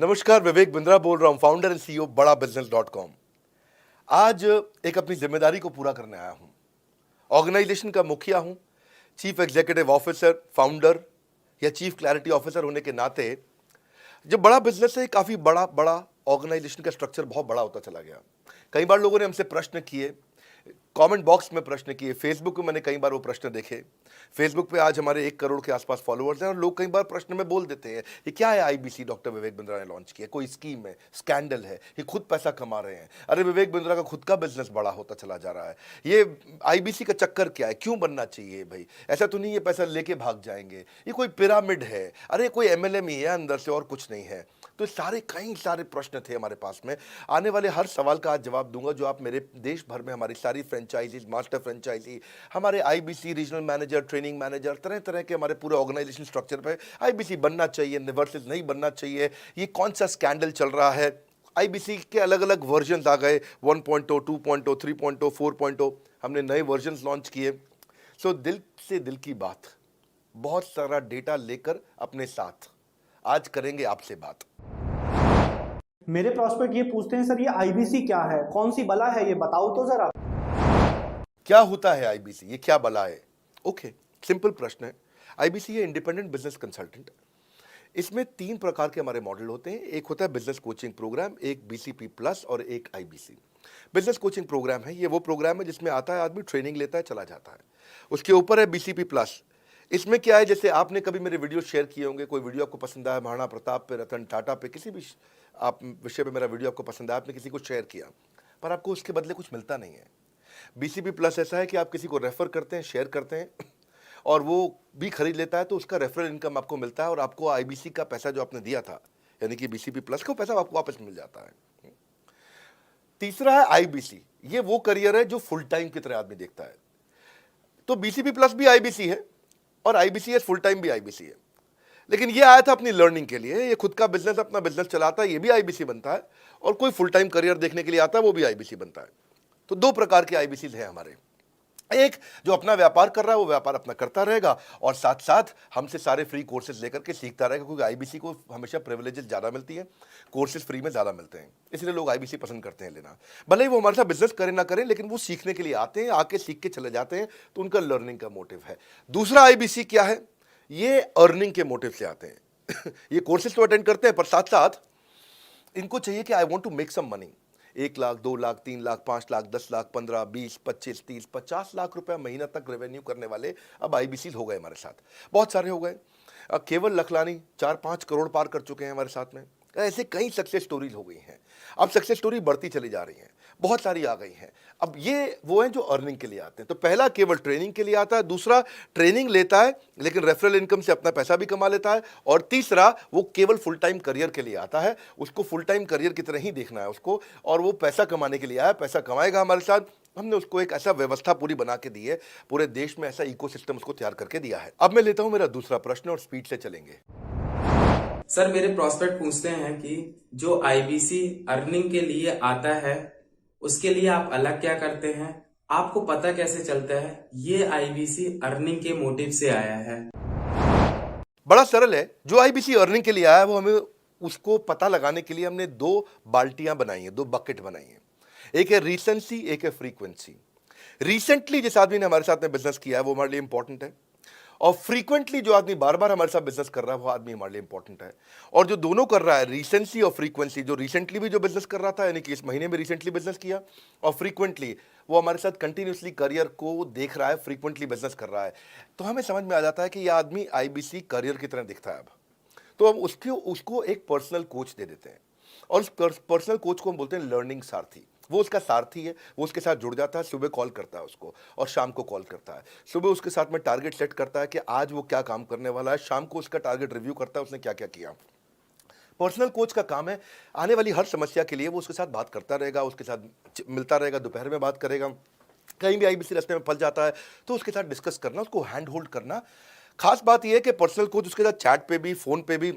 नमस्कार, विवेक बिंद्रा बोल रहा हूं, फाउंडर एंड सीईओ बड़ा बिजनेस .com। आज एक अपनी जिम्मेदारी को पूरा करने आया हूं। ऑर्गेनाइजेशन का मुखिया हूं, चीफ एग्जीक्यूटिव ऑफिसर, फाउंडर या चीफ क्लैरिटी ऑफिसर होने के नाते जब बड़ा बिजनेस है, काफी बड़ा बड़ा ऑर्गेनाइजेशन का स्ट्रक्चर बहुत बड़ा होता चला गया। कई बार लोगों ने हमसे प्रश्न किए, कमेंट बॉक्स में प्रश्न किए, फेसबुक पे मैंने कई बार वो प्रश्न देखे। फेसबुक पे आज हमारे 1 करोड़ के आसपास फॉलोअर्स हैं और लोग कई बार प्रश्न में बोल देते हैं, ये क्या है आईबीसी डॉक्टर विवेक बिंद्रा ने लॉन्च किया, कोई स्कीम है, स्कैंडल है, ये खुद पैसा कमा रहे हैं। अरे विवेक बिंद्रा का खुद का बिजनेस बड़ा होता चला जा रहा है, ये आईबीसी का चक्कर क्या है, क्यों बनना चाहिए भाई, ऐसा तो नहीं ये पैसा लेके भाग जाएंगे, ये कोई पिरामिड है, अरे कोई एमएलएम ही है अंदर से और कुछ नहीं है। तो कई सारे प्रश्न थे हमारे पास में। आने वाले हर सवाल का आज जवाब दूंगा जो आप मेरे देश भर में हमारी सारी फ्रेंचाइजीज, मास्टर फ्रेंचाइजी, हमारे IBC regional manager, training manager, तरह तरह के हमारे पूरे ऑर्गेनाइजेशन स्ट्रक्चर पे आईबीसी बनना चाहिए वर्सेस नहीं बनना चाहिए, ये कौन सा स्कैंडल चल रहा है। आईबीसी के अलग अलग वर्जन आ गए, 1.0, 2.0, 3.0, 4.0, हमने नए वर्जन लॉन्च किए। सो दिल से दिल की बात, बहुत सारा डेटा लेकर अपने साथ आज करेंगे आपसे बात। मेरे प्रॉस्पेक्ट ये पूछते हैं, सर ये आईबीसी क्या है, कौन सी बला है, ये बताओ तो जरा। क्या होता है आईबीसी, ये क्या बला है? ओके, सिंपल प्रश्न है। आईबीसी है इंडिपेंडेंट बिजनेस कंसल्टेंट। इसमें 3 प्रकार के हमारे मॉडल होते हैं। एक होता है बिजनेस कोचिंग प्रोग्राम, एक बीसीपी प्लस और एक आईबीसी। बिजनेस कोचिंग प्रोग्राम है, ये वो प्रोग्राम है जिसमें आता है आदमी, ट्रेनिंग लेता है, चला जाता है। उसके ऊपर है बीसीपी प्लस। इसमें क्या है, जैसे आपने कभी मेरे वीडियो शेयर किए होंगे, कोई वीडियो आपको पसंद आया, महाराणा प्रताप पे, रतन टाटा पे, किसी भी आप विषय पे मेरा वीडियो आपको पसंद आया, आपने किसी को शेयर किया, पर आपको उसके बदले कुछ मिलता नहीं है। बीसीपी प्लस ऐसा है कि आप किसी को रेफर करते हैं, शेयर करते हैं और वो भी खरीद लेता है, तो उसका रेफरल इनकम आपको मिलता है और आपको आईबीसी का पैसा जो आपने दिया था, यानी कि बीसीपी प्लस का पैसा आपको वापस मिल जाता है। तीसरा है आईबीसी, ये वो करियर है जो फुल टाइम की तरह आदमी देखता है। तो बीसीपी प्लस भी आईबीसी है और आईबीसीएस फुल टाइम भी आईबीसी है। लेकिन ये आया था अपनी लर्निंग के लिए, ये खुद का बिजनेस, अपना बिजनेस चलाता है, ये भी आईबीसी बनता है, और कोई फुल टाइम करियर देखने के लिए आता है, वो भी आईबीसी बनता है। तो 2 प्रकार के आईबीसी हैं हमारे। एक जो अपना व्यापार कर रहा है वो व्यापार अपना करता रहेगा और साथ साथ हमसे सारे फ्री कोर्सेज लेकर के सीखता रहेगा, क्योंकि आईबीसी को हमेशा प्रिविलेजेस ज़्यादा मिलती है, कोर्सेज फ्री में ज़्यादा मिलते हैं, इसलिए लोग आईबीसी पसंद करते हैं लेना। भले ही वो हमारे साथ बिजनेस करें ना करें, लेकिन वो सीखने के लिए आते हैं, आके सीख के चले जाते हैं, तो उनका लर्निंग का मोटिव है। दूसरा आईबीसी क्या है, ये अर्निंग के मोटिव से आते हैं ये कोर्सेज तो अटेंड करते हैं, पर साथ साथ इनको चाहिए कि I want to make some money. 1 lakh, 2 lakh, 3 lakh, 5 lakh, 10 lakh, 15, 20, 25, 30, 50 lakh रुपया महीना तक रेवेन्यू करने वाले अब आईबीसी हो गए हमारे साथ, बहुत सारे हो गए। केवल लखलानी 4-5 करोड़ पार कर चुके हैं हमारे साथ में। ऐसे कई सक्सेस स्टोरीज हो गई हैं। अब सक्सेस स्टोरी बढ़ती चली जा रही हैं, बहुत सारी आ गई हैं। अब ये वो हैं जो अर्निंग के लिए आते हैं। तो पहला केवल ट्रेनिंग के लिए आता है, दूसरा ट्रेनिंग लेता है लेकिन रेफरल इनकम से अपना पैसा भी कमा लेता है, और तीसरा वो केवल फुल टाइम करियर के लिए आता है, उसको फुल टाइम करियर की तरह ही देखना है उसको, और वो पैसा कमाने के लिए आया, पैसा कमाएगा हमारे साथ। हमने उसको एक ऐसा व्यवस्था पूरी बना के दी है, पूरे देश में ऐसा इकोसिस्टम उसको तैयार करके दिया है। अब मैं लेता हूं मेरा दूसरा प्रश्न और स्पीड से चलेंगे। सर मेरे प्रॉस्पेक्ट पूछते हैं कि जो आईबीसी अर्निंग के लिए आता है उसके लिए आप अलग क्या करते हैं, आपको पता कैसे चलता है ये आईबीसी अर्निंग के मोटिव से आया है? बड़ा सरल है, जो आईबीसी अर्निंग के लिए आया है वो हमें उसको पता लगाने के लिए हमने 2 बाल्टियां बनाई हैं, 2 बकेट बनाई हैं। एक है रीसेंसी, एक है फ्रीक्वेंसी। रिसेंटली जिस आदमी ने हमारे साथ में बिजनेस किया है वो हमारे लिए इंपॉर्टेंट है, और फ्रीक्वेंटली जो आदमी बार बार हमारे साथ बिजनेस कर रहा है वो आदमी हमारे लिए इंपॉर्टेंट है। और जो दोनों कर रहा है, रीसेंसी और फ्रीक्वेंसी, जो रिसेंटली भी जो बिजनेस कर रहा था, यानी कि इस महीने में रिसेंटली बिजनेस किया, और फ्रीक्वेंटली वो हमारे साथ कंटिन्यूसली करियर को देख रहा है, फ्रीक्वेंटली बिजनेस कर रहा है, तो हमें समझ में आ जाता है कि यह आदमी आईबीसी करियर की तरह दिखता है। अब तो हम उसको एक पर्सनल कोच दे देते हैं, और उस पर्सनल कोच को हम बोलते हैं लर्निंग सारथी। वो उसका सारथी है, वो उसके साथ जुड़ जाता है, सुबह कॉल करता है उसको और शाम को कॉल करता है। सुबह उसके साथ में टारगेट सेट करता है कि आज वो क्या काम करने वाला है, शाम को उसका टारगेट रिव्यू करता है उसने क्या क्या किया। पर्सनल कोच का काम है आने वाली हर समस्या के लिए वो उसके साथ बात करता रहेगा, उसके साथ मिलता रहेगा, दोपहर में बात करेगा, कहीं भी आईबीसी रास्ते में फंस जाता है तो उसके साथ डिस्कस करना, उसको हैंड होल्ड करना। खास बात यह है कि पर्सनल कोच उसके साथ चैट पे भी, फोन पे भी,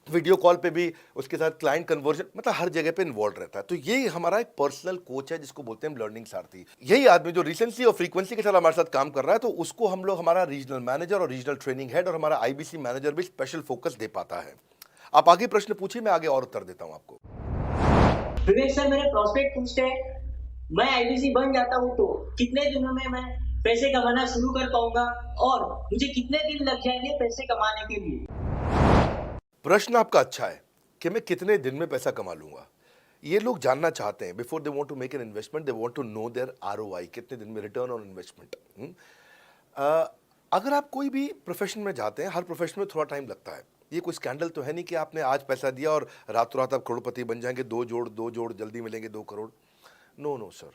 वीडियो कॉल पे भी, उसके साथ क्लाइंट कन्वर्जन, मतलब हर जगह पे इन्वॉल्व रहता है। तो ये हमारा एक पर्सनल कोच है जिसको बोलते हैं लर्निंग सारथी। यही आदमी जो रिसेंसी और फ्रीक्वेंसी के साथ हमारे साथ काम कर रहा है, तो उसको हम लोग हमारा रीजनल मैनेजर और रीजनल ट्रेनिंग हेड और हमारा आईबीसी मैनेजर भी स्पेशल फोकस दे पाता है। आप आगे प्रश्न पूछिए, मैं आगे और उत्तर देता हूं आपको। विवेक सर, मेरे प्रोस्पेक्ट पूछते हैं, मैं आईबीसी बन जाता हूँ तो कितने दिनों में मैं पैसे कमाना शुरू कर पाऊंगा और मुझे कितने दिन लग जाएंगे पैसे कमाने के लिए? प्रश्न आपका अच्छा है कि मैं कितने दिन में पैसा कमा लूंगा। ये लोग जानना चाहते हैं, before they want to make an investment they want to know their ROI, कितने दिन में रिटर्न ऑन इन्वेस्टमेंट। अगर आप कोई भी प्रोफेशन में जाते हैं, हर प्रोफेशन में थोड़ा टाइम लगता है। ये कोई स्कैंडल तो है नहीं कि आपने आज पैसा दिया और रातों रात आप करोड़पति बन जाएंगे, दो जोड़ जल्दी मिलेंगे 2 करोड़। नो नो सर,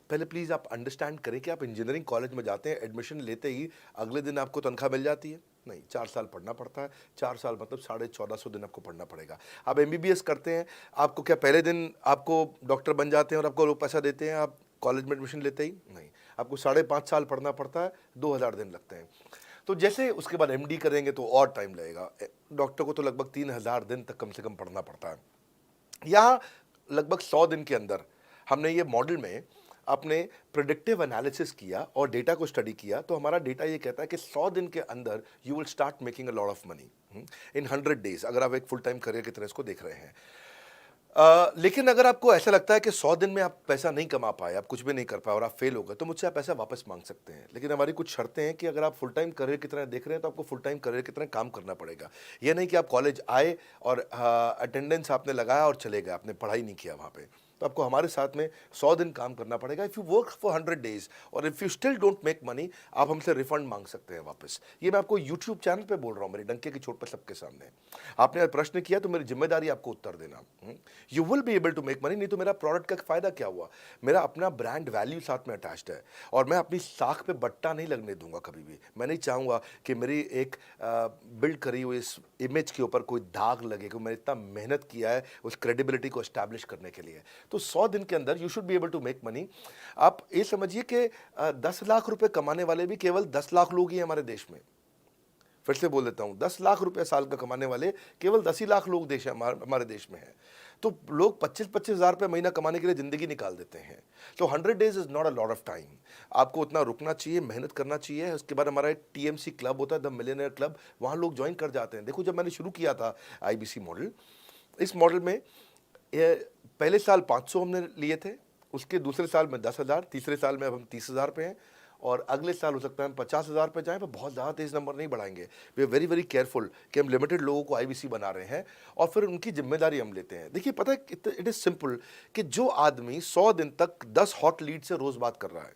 पहले प्लीज़ आप अंडरस्टैंड करें कि आप इंजीनियरिंग कॉलेज में जाते हैं, एडमिशन लेते ही अगले दिन आपको तनख्वाह मिल जाती है? नहीं, 4 साल पढ़ना पड़ता है। 4 साल मतलब 1450 दिन आपको पढ़ना पड़ेगा। आप एमबीबीएस करते हैं, आपको क्या पहले दिन आपको डॉक्टर बन जाते हैं और आपको लोग पैसा देते हैं आप कॉलेज में एडमिशन लेते ही? नहीं, आपको 5.5 साल पढ़ना पड़ता है, 2000 दिन लगते हैं। तो जैसे उसके बाद एमडी करेंगे तो और टाइम लगेगा। डॉक्टर को तो लगभग 3000 दिन तक कम से कम पढ़ना पड़ता है। यहाँ लगभग 100 दिन के अंदर हमने ये मॉडल में अपने प्रिडिक्टिव एनालिसिस किया और डेटा को स्टडी किया, तो हमारा डेटा ये कहता है कि 100 दिन के अंदर you will start making a lot of money in 100 days, अगर आप एक फुल टाइम करियर की तरह इसको देख रहे हैं। लेकिन अगर आपको ऐसा लगता है कि 100 दिन में आप पैसा नहीं कमा पाए, आप कुछ भी नहीं कर पाए और आप फेल हो गए, तो मुझसे आप पैसा वापस मांग सकते हैं। लेकिन हमारी कुछ शर्तें हैं कि अगर आप फुल टाइम करियर की तरह देख रहे हैं तो आपको फुल टाइम करियर की तरह काम करना पड़ेगा। यह नहीं कि आप कॉलेज आए और अटेंडेंस आपने लगाया और चले गए, आपने पढ़ाई नहीं किया वहाँ पे। तो आपको हमारे साथ में 100 दिन काम करना पड़ेगा। If you work for 100 days और if you still don't make money, आप हमसे रिफंड मांग सकते हैं वापस। ये मैं आपको यूट्यूब चैनल पे बोल रहा हूँ, मेरी डंके की चोट पर सबके सामने। आपने प्रश्न किया तो मेरी जिम्मेदारी आपको उत्तर देना। You will be able to make money, नहीं तो मेरा प्रोडक्ट का फायदा क्या हुआ? मेरा अपना ब्रांड वैल्यू साथ में अटैच्ड है और मैं अपनी साख पे बट्टा नहीं लगने दूंगा कभी भी। मैं नहीं चाहूँगा कि मेरी एक बिल्ड करी हुई इस इमेज के ऊपर कोई दाग लगे कि मैंने इतना मेहनत किया है उस क्रेडिबिलिटी को एस्टैब्लिश करने के लिए। तो 100 दिन के अंदर you should be able to make money. आप ये समझिए कि 10 लाख रुपए कमाने वाले भी केवल 10 लाख लोग ही हैं हमारे देश में। फिर से बोल देता हूं, 10 लाख रुपए साल का कमाने वाले केवल 10 ही लाख लोग देश हमारे देश में हैं। तो लोग 25-25 हज़ार रुपये महीना कमाने के लिए ज़िंदगी निकाल देते हैं। तो 100 days is not a lot of time. आपको उतना रुकना चाहिए, मेहनत करना चाहिए। उसके बाद हमारा एक टीएमसी क्लब होता है, द मिलियनेयर क्लब, वहाँ लोग ज्वाइन कर जाते हैं। देखो, जब मैंने शुरू किया था आईबीसी मॉडल, इस मॉडल में पहले साल 500 हमने लिए थे, उसके दूसरे साल में 10,000, तीसरे साल में अब हम 30,000 पे हैं और अगले साल हो सकता है हम 50,000 पे जाएं, पर बहुत ज़्यादा तेज़ नंबर नहीं बढ़ाएंगे। We are very very careful कि हम लिमिटेड लोगों को आईबीसी बना रहे हैं और फिर उनकी जिम्मेदारी हम लेते हैं। देखिए, पता है इट इज़ सिंपल कि जो आदमी 100 दिन तक 10 हॉट लीड से रोज़ बात कर रहा है,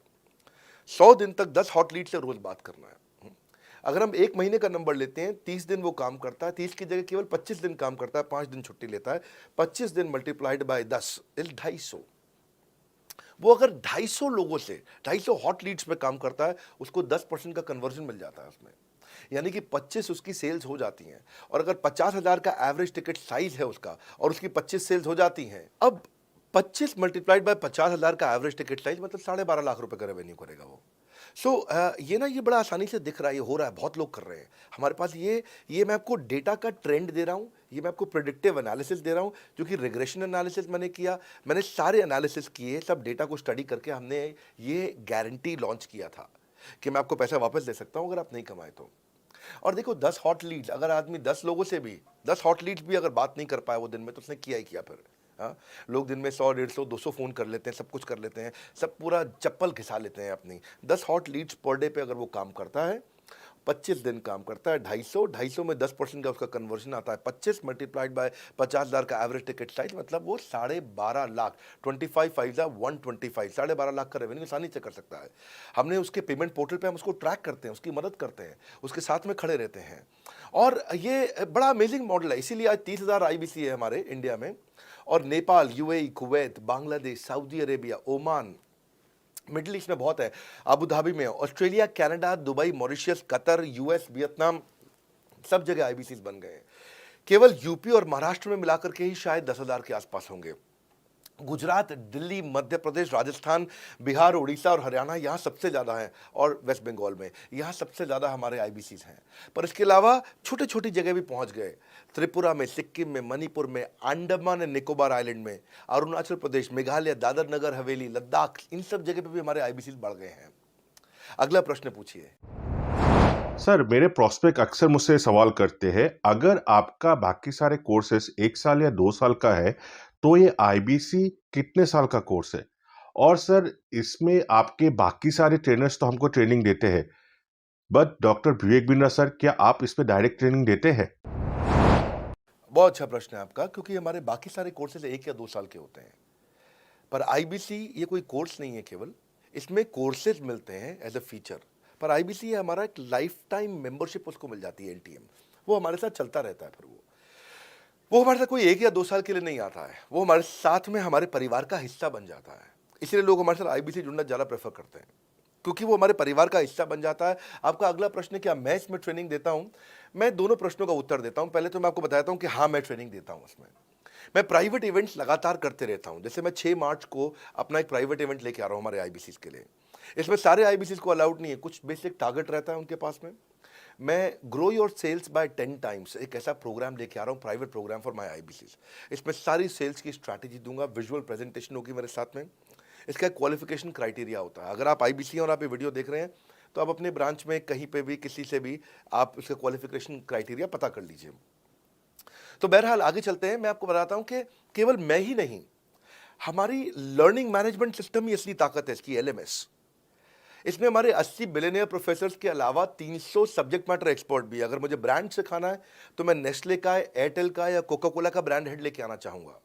100 दिन तक 10 हॉट लीड से रोज़ बात करना है। अगर हम 1 महीने का नंबर लेते हैं, 30 दिन वो काम करता है, 30 की जगह केवल 25 दिन काम करता है, 5 दिन छुट्टी लेता है, 25 दिन मल्टीप्लाइड बाय 10 इज 250। वो अगर 250 लोगों से 250 हॉट लीड्स पे काम करता है, उसको 10% का कन्वर्जन मिल जाता है उसमें, यानी कि 25 उसकी सेल्स हो जाती हैं। और अगर 50,000 का एवरेज टिकट साइज है उसका और उसकी 25 सेल्स हो जाती हैं, अब 25 मल्टीप्लाइड बाय 50,000 का एवरेज टिकट साइज मतलब 12.5 लाख रुपए का रेवेन्यू करेगा वो। ये ना, ये बड़ा आसानी से दिख रहा है, ये हो रहा है, बहुत लोग कर रहे हैं हमारे पास। ये मैं आपको डेटा का ट्रेंड दे रहा हूँ, ये मैं आपको प्रेडिक्टिव एनालिसिस दे रहा हूँ, जो कि रिग्रेशन एनालिसिस मैंने किया। मैंने सारे एनालिसिस किए, सब डेटा को स्टडी करके हमने ये गारंटी लॉन्च किया था कि मैं आपको पैसा वापस दे सकता हूँ अगर आप नहीं कमाए तो। और देखो, 10 हॉट लीड्स, अगर आदमी 10 लोगों से भी 10 हॉट लीड्स भी अगर बात नहीं कर पाया वो दिन में, तो उसने किया ही किया फिर। हाँ, लोग दिन में 100, 150, 200 फ़ोन कर लेते हैं, सब कुछ कर लेते हैं, सब पूरा चप्पल घिसा लेते हैं अपनी। 10 हॉट लीड्स पर डे पे अगर वो काम करता है, 25 दिन काम करता है, 250 में 10% का उसका कन्वर्जन आता है, 25 मल्टीप्लाइड बाय 50,000 का एवरेज टिकट साइज, मतलब वो 12.5 लाख, 25 5 125, 12.5 लाख का रेवेन्यू आसानी से कर सकता है। हमने उसके पेमेंट पोर्टल पे हम उसको ट्रैक करते हैं, उसकी मदद करते हैं, उसके साथ में खड़े रहते हैं। और ये बड़ा अमेजिंग मॉडल है, इसीलिए आज 30,000 आईबीसी है हमारे इंडिया में। और Nepal, UAE, Kuwait, Bangladesh, Saudi Arabia, Oman, middle east में बहुत है, अबू धाबी में, Australia, Canada, Dubai, Mauritius, Qatar, US, Vietnam, सब जगह आईबीसी बन गए हैं। केवल यूपी और महाराष्ट्र में मिलाकर के ही शायद 10,000 के आसपास होंगे। गुजरात, दिल्ली, मध्य प्रदेश, राजस्थान, बिहार, उड़ीसा और हरियाणा, यहाँ सबसे ज़्यादा हैं, और वेस्ट बंगाल में यहाँ सबसे ज़्यादा हमारे आईबीसीज हैं। पर इसके अलावा छोटी छोटी जगह भी पहुँच गए, त्रिपुरा में, सिक्किम में, मणिपुर में, अंडमान एंड निकोबार आइलैंड में, अरुणाचल प्रदेश, मेघालय, दादर नगर हवेली, लद्दाख, इन सब जगह पे भी हमारे आईबीसीज बढ़ गए हैं। अगला प्रश्न पूछिए। सर, मेरे प्रोस्पेक्ट अक्सर मुझसे सवाल करते हैं, अगर आपका बाकी सारे कोर्सेस 1 साल या 2 साल का है, तो ये आईबीसी कितने साल का कोर्स है? और सर, इसमें आपके बाकी सारे ट्रेनर्स तो हमको ट्रेनिंग देते हैं, but doctor Vivek Bindra sir, क्या आप इसमें डायरेक्ट ट्रेनिंग देते हैं? बहुत अच्छा प्रश्न है आपका, क्योंकि हमारे बाकी सारे कोर्सेज 1 या 2 साल के होते हैं, पर आईबीसी ये कोई कोर्स नहीं है केवल, इसमें कोर्सेज मिलते हैं एज अ फीचर। पर आईबीसी ये हमारा एक लाइफ टाइम मेंबरशिप उसको मिल जाती है, एलटीएम, वो हमारे साथ चलता रहता है। फिर वो हमारे साथ कोई 1 या 2 साल के लिए नहीं आता है, वो हमारे साथ में हमारे परिवार का हिस्सा बन जाता है। इसलिए लोग हमारे साथ आईबीसी जुड़ना ज़्यादा प्रेफर करते हैं, क्योंकि वो हमारे परिवार का हिस्सा बन जाता है। आपका अगला प्रश्न है, क्या मैं इसमें ट्रेनिंग देता हूँ? मैं दोनों प्रश्नों का उत्तर देता हूँ। पहले तो मैं आपको बताता हूँ कि हाँ, मैं ट्रेनिंग देता हूँ उसमें। मैं प्राइवेट इवेंट्स लगातार करते रहता हूँ। जैसे मैं 6 मार्च को अपना एक प्राइवेट इवेंट लेके आ रहा हूँ हमारे आईबीसीज के लिए। इसमें सारे आईबीसीज को अलाउड नहीं है, कुछ बेसिक टारगेट रहता है उनके पास में। मैं grow your sales by 10 times एक ऐसा प्रोग्राम लेके आ रहा हूँ, private program for my IBCs. इसमें सारी सेल्स की स्ट्रैटेजी दूंगा, विजुअल प्रेजेंटेशन होगी मेरे साथ में। इसका एक क्वालिफिकेशन क्राइटेरिया होता है। अगर आप आईबीसी और आप ये वीडियो देख रहे हैं, तो आप अपने ब्रांच में कहीं पे भी किसी से भी आप इसका क्वालिफिकेशन क्राइटेरिया पता कर लीजिए। तो बहरहाल आगे चलते हैं। मैं आपको बताता हूं कि केवल मैं ही नहीं, हमारी लर्निंग मैनेजमेंट सिस्टम ही असली ताकत है इसकी, एलएमएस। इसमें हमारे 80 बिलियनियर प्रोफेसर्स के अलावा 300 सब्जेक्ट मैटर एक्सपर्ट भी है। अगर मुझे ब्रांड सिखाना है, तो मैं नेस्ले का, एयरटेल का या कोका कोला का ब्रांड हेड लेके आना चाहूंगा।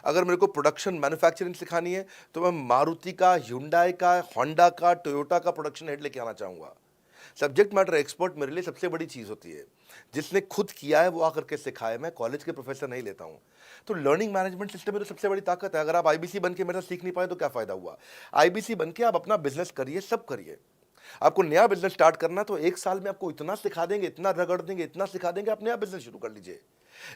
अगर मेरे को प्रोडक्शन मैन्युफैक्चरिंग सिखानी है, तो मैं मारुति का, ह्युंडई का, होंडा का, टोयोटा का प्रोडक्शन हेड लेके आना चाहूंगा। सब्जेक्ट मैटर एक्सपर्ट मेरे लिए सबसे बड़ी चीज़ होती है। जिसने खुद किया है वो आकर के सिखाए। मैं कॉलेज के प्रोफेसर नहीं लेता हूँ। तो लर्निंग मैनेजमेंट सिस्टम में तो सबसे बड़ी ताकत है। अगर आप आईबीसी बन के मेरे साथ सीख नहीं पाए तो क्या फ़ायदा हुआ? आईबीसी बन के आप अपना बिजनेस करिए, सब करिए। आपको नया बिजनेस स्टार्ट करना, तो 1 साल में आपको इतना सिखा देंगे, इतना रगड़ देंगे, इतना सिखा देंगे, आप नया बिजनेस शुरू कर लीजिए।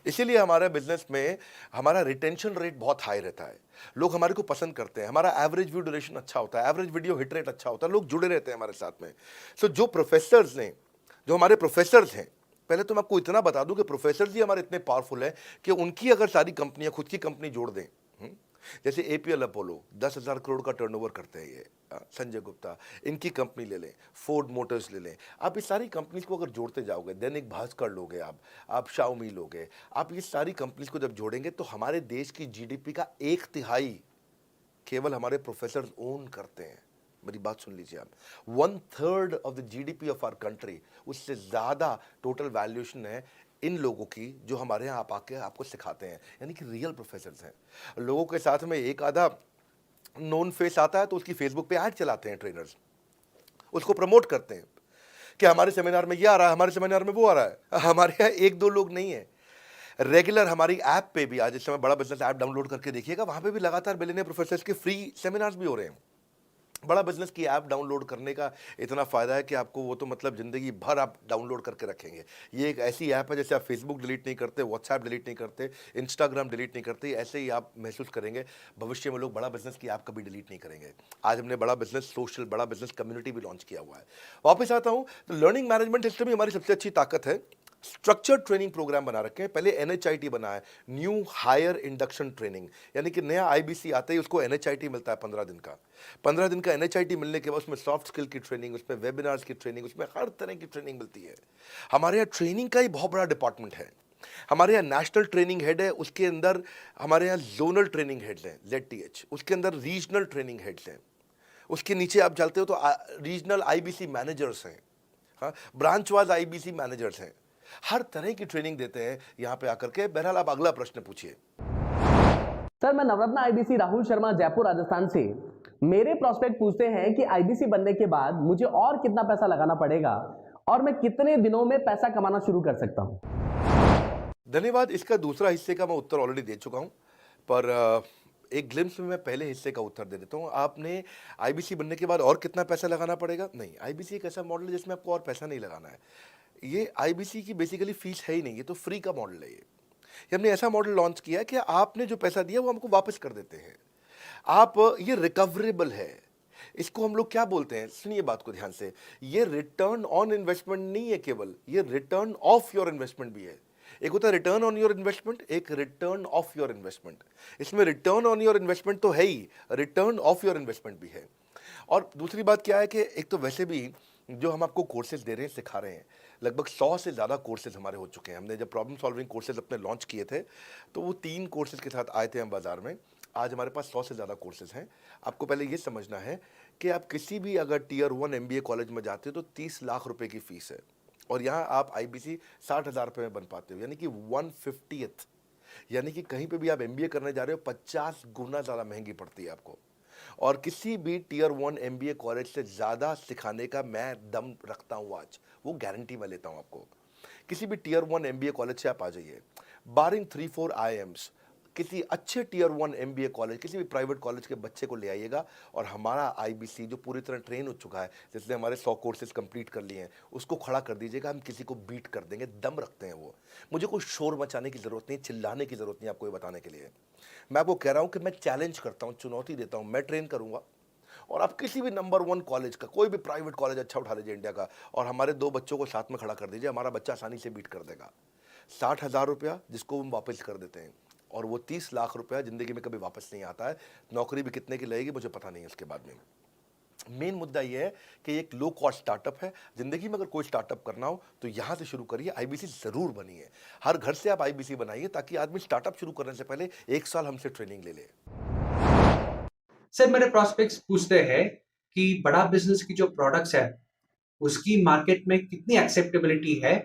इसीलिए हमारे बिजनेस में हमारा रिटेंशन रेट बहुत हाई रहता है। लोग हमारे को पसंद करते हैं, हमारा एवरेज व्यू ड्यूरेशन अच्छा होता है, एवरेज वीडियो हिट रेट अच्छा होता है, लोग जुड़े रहते हैं हमारे साथ में। सो जो प्रोफेसर्स ने, जो हमारे प्रोफेसर्स हैं, पहले तो मैं आपको इतना बता दूं कि प्रोफेसर्स ही हमारे इतने पावरफुल हैं कि उनकी अगर सारी कंपनियां खुद की कंपनी जोड़ दें, जैसे एपीएल अपोलो 10,000 करोड़ का टर्नओवर करते हैं ये, संजय गुप्ता, इनकी कंपनी ले लें, फोर्ड मोटर्स ले लें, आप इस सारी कंपनीज को अगर जोड़ते जाओगे, दैनिक भास्कर लोगे, आप शाओमी लोगे, आप ये सारी कंपनीज को जब जोड़ेंगे, तो हमारे देश की जीडीपी का 1/3 केवल हमारे प्रोफेसर ओन करते हैं। मेरी बात सुन लीजिए आप, 1/3 of the GDP of our country, उससे ज़्यादा टोटल वैल्यूएशन है इन लोगों की, जो हमारे यहाँ आप आके आपको सिखाते हैं, यानी कि रियल प्रोफेसर्स हैं। लोगों के साथ में एक आधा नोन फेस आता है, तो उसकी फेसबुक पे ऐड चलाते हैं ट्रेनर्स, उसको प्रमोट करते हैं कि हमारे सेमिनार में ये आ रहा है, हमारे सेमिनार में वो आ रहा है। हमारे यहाँ 1-2 लोग नहीं है, रेगुलर हमारी ऐप पे भी, आज इस समय बड़ा बिजनेस ऐप डाउनलोड करके देखिएगा, वहाँ पे भी लगातार बिलियनियर प्रोफेसर्स के फ्री सेमिनार्स भी हो रहे हैं। बड़ा बिजनेस की ऐप डाउनलोड करने का इतना फ़ायदा है कि आपको वो तो मतलब ज़िंदगी भर आप डाउनलोड करके रखेंगे। ये एक ऐसी ऐप है, जैसे आप फेसबुक डिलीट नहीं करते, व्हाट्सएप डिलीट नहीं करते, इंस्टाग्राम डिलीट नहीं करते, ऐसे ही आप महसूस करेंगे। भविष्य में लोग बड़ा बिजनेस की ऐप कभी डिलीट नहीं करेंगे। आज हमने बड़ा बिजनेस सोशल, बड़ा बिजनेस कम्युनिटी भी लॉन्च किया हुआ है। वापस आता हूँ, तो लर्निंग मैनेजमेंट सिस्टम ही हमारी सबसे अच्छी ताकत है। स्ट्रक्चर्ड ट्रेनिंग प्रोग्राम बना रखे हैं। पहले एनएचआईटी बना है, न्यू हायर इंडक्शन ट्रेनिंग, यानी कि नया आईबीसी आता है, उसको एनएचआईटी मिलता है 15 दिन का। 15 दिन का एनएचआईटी मिलने के बाद उसमें सॉफ्ट स्किल की ट्रेनिंग, उसमें वेबिनार्स की ट्रेनिंग, उसमें हर तरह की ट्रेनिंग मिलती है। हमारे यहाँ ट्रेनिंग का ही बहुत बड़ा डिपार्टमेंट है। हमारे यहाँ नेशनल ट्रेनिंग हेड है, उसके अंदर हमारे यहाँ जोनल ट्रेनिंग हेड्स हैं, ZTH, उसके अंदर रीजनल ट्रेनिंग हेड्स हैं, उसके नीचे आप चलते हो तो रीजनल आईबीसी मैनेजर्स हैं, हाँ, ब्रांच वाइज आईबीसी मैनेजर्स हैं। हर तरह की ट्रेनिंग देते हैं यहाँ पे आकर के। बहरहाल आप अगला प्रश्न पूछिए। सर, मैं नवरत्न आईबीसी राहुल शर्मा, जयपुर राजस्थान से। मेरे प्रोस्पेक्ट पूछते हैं कि आईबीसी बनने के बाद मुझे और कितना पैसा लगाना पड़ेगा और मैं कितने दिनों में पैसा कमाना शुरू कर सकता हूं? धन्यवाद। इसका दूसरा हिस्से का मैं उत्तर ऑलरेडी दे चुका हूं, पर एक ग्लिम्स में मैं पहले हिस्से का उत्तर दे देता हूं। आपने आईबीसी बनने के बाद और कितना पैसा लगाना पड़ेगा? नहीं, आईबीसी एक ऐसा मॉडल है जिसमें आपको और पैसा नहीं लगाना है। ये आईबीसी की बेसिकली फीस है ही नहीं, ये तो फ्री का मॉडल है। ये हमने ऐसा मॉडल लॉन्च किया है कि आपने जो पैसा दिया वो हमको वापस कर देते हैं। आप, ये रिकवरेबल है। इसको हम लोग क्या बोलते हैं, सुनिए बात को ध्यान से, ये रिटर्न ऑन इन्वेस्टमेंट नहीं है केवल, ये रिटर्न ऑफ योर इन्वेस्टमेंट भी है। एक होता है रिटर्न ऑन योर इन्वेस्टमेंट, एक रिटर्न ऑफ योर इन्वेस्टमेंट। इसमें रिटर्न ऑन योर इन्वेस्टमेंट तो है ही, रिटर्न ऑफ योर इन्वेस्टमेंट भी है। और दूसरी बात क्या है कि एक तो वैसे भी जो हम आपको कोर्सेज दे रहे हैं, सिखा रहे हैं, लगभग 100 से ज़्यादा कोर्सेज हमारे हो चुके हैं। हमने जब प्रॉब्लम सॉल्विंग कोर्सेज अपने लॉन्च किए थे तो वो 3 कोर्सेज के साथ आए थे हम बाज़ार में। आज हमारे पास 100 से ज़्यादा कोर्सेज हैं। आपको पहले ये समझना है कि आप किसी भी अगर टियर 1 MBA कॉलेज में जाते हो तो 30 लाख रुपए की फ़ीस है, और यहाँ आप IBC 60,000 रुपये में बन पाते हो, यानी कि 1/50th। यानी कि कहीं पे भी आप MBA करने जा रहे हो 50 गुना ज़्यादा महंगी पड़ती है आपको। और किसी भी टियर 1 MBA कॉलेज से ज़्यादा सिखाने का मैं दम रखता हूँ आज, वो गारंटी मैं लेता हूँ आपको। किसी भी टियर 1 MBA कॉलेज से आप आ जाइए, बारिंग 3-4 IIMs, किसी अच्छे टियर 1 MBA कॉलेज, किसी भी प्राइवेट कॉलेज के बच्चे को ले आइएगा, और हमारा IBC जो पूरी तरह ट्रेन हो चुका है, जिसने हमारे 100 कोर्सेज कंप्लीट कर लिए हैं, उसको खड़ा कर दीजिएगा, हम किसी को बीट कर देंगे, दम रखते हैं वो। मुझे कोई शोर मचाने की ज़रूरत नहीं, चिल्लाने की ज़रूरत नहीं आपको ये बताने के लिए। मैं आपको कह रहा हूँ कि मैं चैलेंज करता हूँ, चुनौती देता हूँ, मैं ट्रेन करूँगा, और आप किसी भी नंबर 1 कॉलेज का, कोई भी प्राइवेट कॉलेज अच्छा उठा लीजिए इंडिया का, और हमारे 2 बच्चों को साथ में खड़ा कर दीजिए, हमारा बच्चा आसानी से बीट कर देगा। 60,000 रुपया जिसको हम वापस कर देते हैं, और वो 30 लाख रुपया ज़िंदगी में कभी वापस नहीं आता है। नौकरी भी कितने की लगेगी मुझे पता नहीं है उसके बाद में। मेन मुद्दा ये है कि एक लो कॉस्ट स्टार्टअप है। ज़िंदगी में अगर कोई स्टार्टअप करना हो तो यहाँ से शुरू करिए, IBC ज़रूर बनिए। हर घर से आप IBC बनाइए, ताकि आदमी स्टार्टअप शुरू करने से पहले 1 साल हमसे ट्रेनिंग ले ले। सर मेरे प्रोस्पेक्ट्स पूछते हैं कि बड़ा बिजनेस की जो प्रोडक्ट्स है उसकी मार्केट में कितनी एक्सेप्टेबिलिटी है,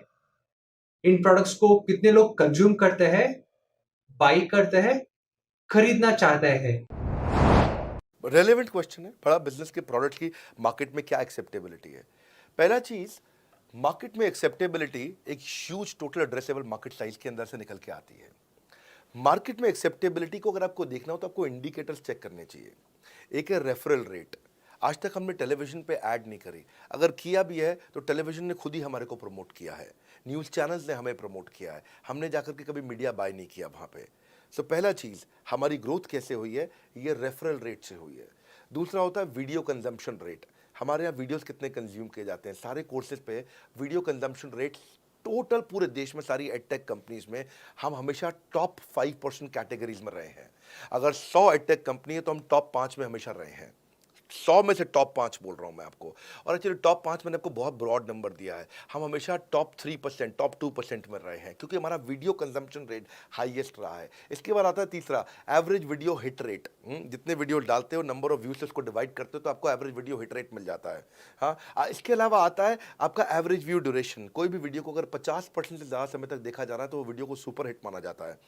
इन प्रोडक्ट्स को कितने लोग कंज्यूम करते हैं, बाई करते हैं, खरीदना चाहते हैं। रेलेवेंट क्वेश्चन है। बड़ा बिजनेस के प्रोडक्ट की मार्केट में क्या एक्सेप्टेबिलिटी है? पहला चीज, मार्केट में एक्सेप्टेबिलिटी एक huge total addressable market size के अंदर से निकल के आती है। मार्केट में एक्सेप्टेबिलिटी को अगर आपको देखना हो तो आपको इंडिकेटर्स चेक करने चाहिए। एक है रेफरल रेट। आज तक हमने टेलीविजन पे ऐड नहीं करी, अगर किया भी है तो टेलीविजन ने खुद ही हमारे को प्रमोट किया है, न्यूज़ चैनल्स ने हमें प्रमोट किया है, हमने जाकर के कभी मीडिया बाय नहीं किया वहाँ पे। सो पहला चीज़, हमारी ग्रोथ कैसे हुई है, ये रेफरल रेट से हुई है। दूसरा होता है वीडियो कंजम्पशन रेट। हमारे यहाँ वीडियोस कितने कंज्यूम किए जाते हैं, सारे कोर्सेज पे वीडियो कंजम्पशन रेट टोटल पूरे देश में सारी एडटेक कंपनीज में हम हमेशा टॉप 5% कैटेगरीज में रहे हैं। अगर 100 एडटेक कंपनी है तो हम टॉप 5 में हमेशा रहे हैं। 100 में से टॉप 5 बोल रहा हूं मैं आपको, और एक्चुअली टॉप 5 मैंने आपको बहुत ब्रॉड नंबर दिया है। हम हमेशा टॉप 3%, टॉप 2% में रहे हैं, क्योंकि हमारा वीडियो कंजम्पशन रेट हाईएस्ट रहा है। इसके बाद आता है तीसरा, एवरेज वीडियो हिट रेट। जितने वीडियो डालते हो, नंबर ऑफ व्यूज से उसको डिवाइड करते हो तो आपको एवरेज वीडियो हिट रेट मिल जाता है। हाँ, इसके अलावा आता है आपका एवरेज व्यू ड्यूरेशन। कोई भी वीडियो को अगर 50% से ज़्यादा समय तक देखा जा रहा है तो वो वीडियो को सुपर हिट माना जाता है।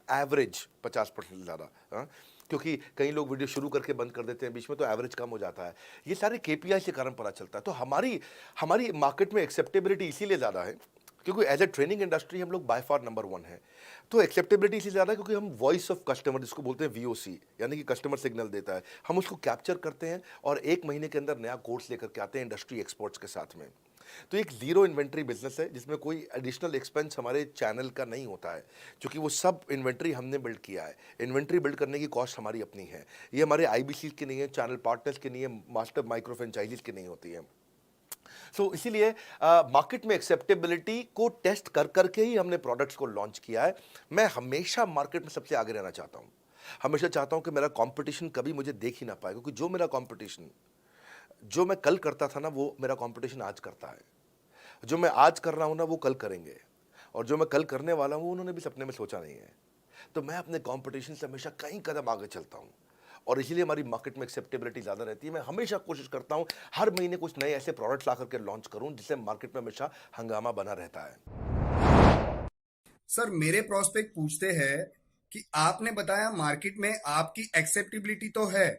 एवरेज 50% से ज़्यादा, क्योंकि कई लोग वीडियो शुरू करके बंद कर देते हैं बीच में, तो एवरेज कम हो जाता है। ये सारे KPI से कारण पता चलता है। तो हमारी मार्केट में एक्सेप्टेबिलिटी इसीलिए ज़्यादा है क्योंकि एज ए ट्रेनिंग इंडस्ट्री हम लोग बाय फार नंबर 1 है। तो एक्सेप्टेबिलिटी इसलिए ज़्यादा है क्योंकि हम वॉइस ऑफ कस्टमर, जिसको बोलते हैं VOC, यानी कि कस्टमर सिग्नल देता है, हम उसको कैप्चर करते हैं और 1 महीने के अंदर नया कोर्स लेकर के आते हैं इंडस्ट्री एक्सपर्ट्स के साथ में। तो एक जीरो इन्वेंट्री बिजनेस है जिसमें कोई एडिशनल एक्सपेंस हमारे चैनल का नहीं होता है, क्योंकि वो सब इन्वेंट्री हमने बिल्ड किया है। इन्वेंट्री बिल्ड करने की कॉस्ट हमारी अपनी है, ये हमारे IBC की नहीं है, चैनल पार्टनर्स की नहीं है, मास्टर माइक्रो फ्रेंचाइजीज की नहीं होती है। सो इसीलिए मार्केट में एक्सेप्टेबिलिटी को टेस्ट कर करके ही हमने प्रोडक्ट्स को लॉन्च किया है। मैं हमेशा मार्केट में सबसे आगे रहना चाहता हूँ, हमेशा चाहता हूँ कि मेरा कंपटीशन कभी मुझे देख ही ना पाए, क्योंकि जो मेरा कंपटीशन, जो मैं कल करता था ना, वो मेरा कंपटीशन आज करता है। जो मैं आज कर रहा हूँ ना, वो कल करेंगे, और जो मैं कल करने वाला हूँ उन्होंने भी सपने में सोचा नहीं है। तो मैं अपने कंपटीशन से हमेशा कई कदम आगे चलता हूँ, और इसीलिए हमारी मार्केट में एक्सेप्टेबिलिटी ज़्यादा रहती है। मैं हमेशा कोशिश करता हूँ हर महीने कुछ नए ऐसे प्रोडक्ट्स ला करके लॉन्च करूँ जिससे मार्केट में हमेशा हंगामा बना रहता है। सर मेरे प्रोस्पेक्ट पूछते हैं कि आपने बताया मार्केट में आपकी एक्सेप्टेबिलिटी तो है,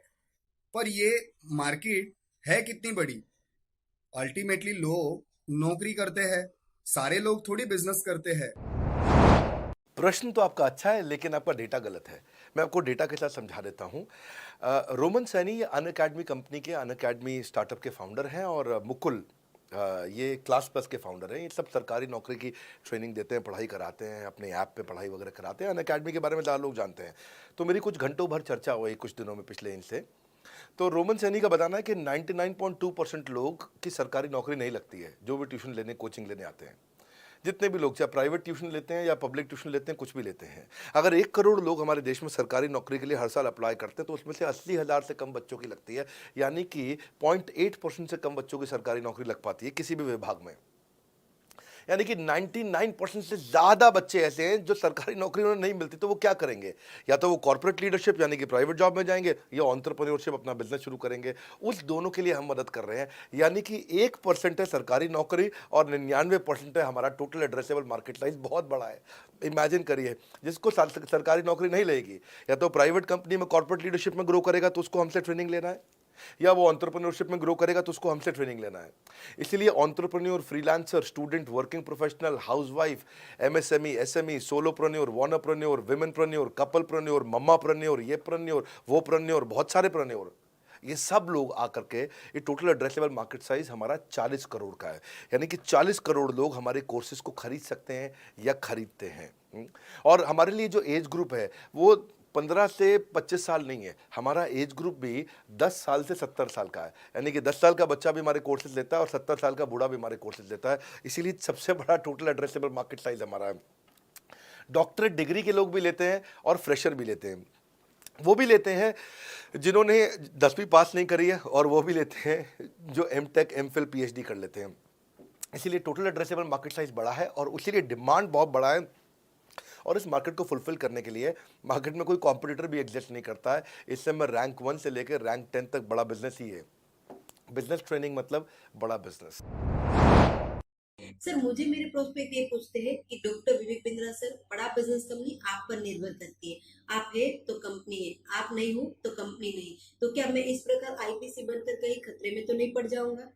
पर ये मार्केट है कितनी बड़ी? अल्टीमेटली लोग नौकरी करते हैं, सारे लोग थोड़ी बिजनेस करते हैं। प्रश्न तो आपका अच्छा है, लेकिन आपका डेटा गलत है। मैं आपको डेटा के साथ समझा देता हूँ। रोमन सैनी ये अनअकैडमी कंपनी के, अनअकैडमी स्टार्टअप के फाउंडर हैं, और मुकुल ये क्लास प्लस के फाउंडर हैं। ये सब सरकारी नौकरी की ट्रेनिंग देते हैं, पढ़ाई कराते हैं, अपने ऐप पे पढ़ाई वगैरह कराते हैं। अनअकैडमी के बारे में ज़्यादा लोग जानते हैं। तो मेरी कुछ घंटों भर चर्चा हुई कुछ दिनों में पिछले इनसे। तो रोमन सैनी का बताना है कि 99.2% लोग की सरकारी नौकरी नहीं लगती है, जो भी ट्यूशन लेने, कोचिंग लेने आते हैं। जितने भी लोग चाहे प्राइवेट ट्यूशन लेते हैं या पब्लिक ट्यूशन लेते हैं, कुछ भी लेते हैं, अगर 1 करोड़ लोग हमारे देश में सरकारी नौकरी के लिए हर साल अप्लाई करते हैं तो उसमें से 80,000 से कम बच्चों की लगती है, यानी कि 0.8% से कम बच्चों की सरकारी नौकरी लग पाती है किसी भी विभाग में। यानी कि 99% से ज़्यादा बच्चे ऐसे हैं जो सरकारी नौकरी उन्हें नहीं मिलती, तो वो क्या करेंगे? या तो वो कॉर्पोरेट लीडरशिप यानी कि प्राइवेट जॉब में जाएंगे या एंटरप्रेन्योरशिप अपना बिजनेस शुरू करेंगे। उस दोनों के लिए हम मदद कर रहे हैं, यानी कि 1% है सरकारी नौकरी और 99% है हमारा टोटल एड्रेसेबल मार्केट साइज। बहुत बड़ा है। इमेजिन करिए, जिसको सरकारी नौकरी नहीं लगेगी या तो प्राइवेट कंपनी में कॉर्पोरेट लीडरशिप में ग्रो करेगा तो उसको हमसे ट्रेनिंग लेना है, या वो एंटरप्रेन्योरशिप में ग्रो करेगा तो उसको हमसे ट्रेनिंग लेना है। इसलिए entrepreneur, freelancer, student, working professional, housewife, MSME, SME, solopreneur, wannapreneur, womenpreneur, couplepreneur, mammapreneur, ये प्रेन्योर, वो प्रेन्योर, बहुत सारे प्रेन्योर, ये सब लोग आकर के ये टोटल एड्रेसेबल मार्केट साइज हमारा 40 करोड़ का है। यानी कि 40 करोड़ लोग हमारे कोर्सेज को खरीद सकते हैं या खरीदते हैं। और हमारे लिए जो एज ग्रुप है वो 15 से 25 साल नहीं है, हमारा एज ग्रुप भी 10 साल से 70 साल का है। यानी कि 10 साल का बच्चा भी हमारे कोर्सेज लेता है और 70 साल का बूढ़ा भी हमारे कोर्सेज लेता है। इसीलिए सबसे बड़ा टोटल एड्रेसेबल मार्केट साइज हमारा है। डॉक्टरेट डिग्री के लोग भी लेते हैं और फ्रेशर भी लेते हैं। वो भी लेते हैं जिन्होंने 10वीं पास नहीं करी है, और वो भी लेते हैं जो एमटेक, एमफिल, पीएचडी कर लेते हैं। इसीलिए टोटल एड्रेसेबल मार्केट साइज बड़ा है और उसीलिए डिमांड बहुत बड़ा है। और इस मार्केट को फुलफिल करने के लिए मार्केट में कोई कॉम्पिटिटर भी एग्जिस्ट नहीं करता है। इस समय रैंक 1 से लेकर रैंक 10 तक बड़ा बिजनेस ही है। बिजनेस ट्रेनिंग मतलब बड़ा बिजनेस। सर, मुझे मेरे प्रोस्पेक्ट ये पूछते हैं कि डॉक्टर विवेक बिंद्रा सर, बड़ा बिजनेस कंपनी आप पर निर्भर करती है। आप है तो कंपनी है, आप नहीं हो तो कंपनी नहीं। तो क्या मैं इस प्रकार आईपीसी बनकर कहीं खतरे में तो नहीं पड़ जाऊंगा?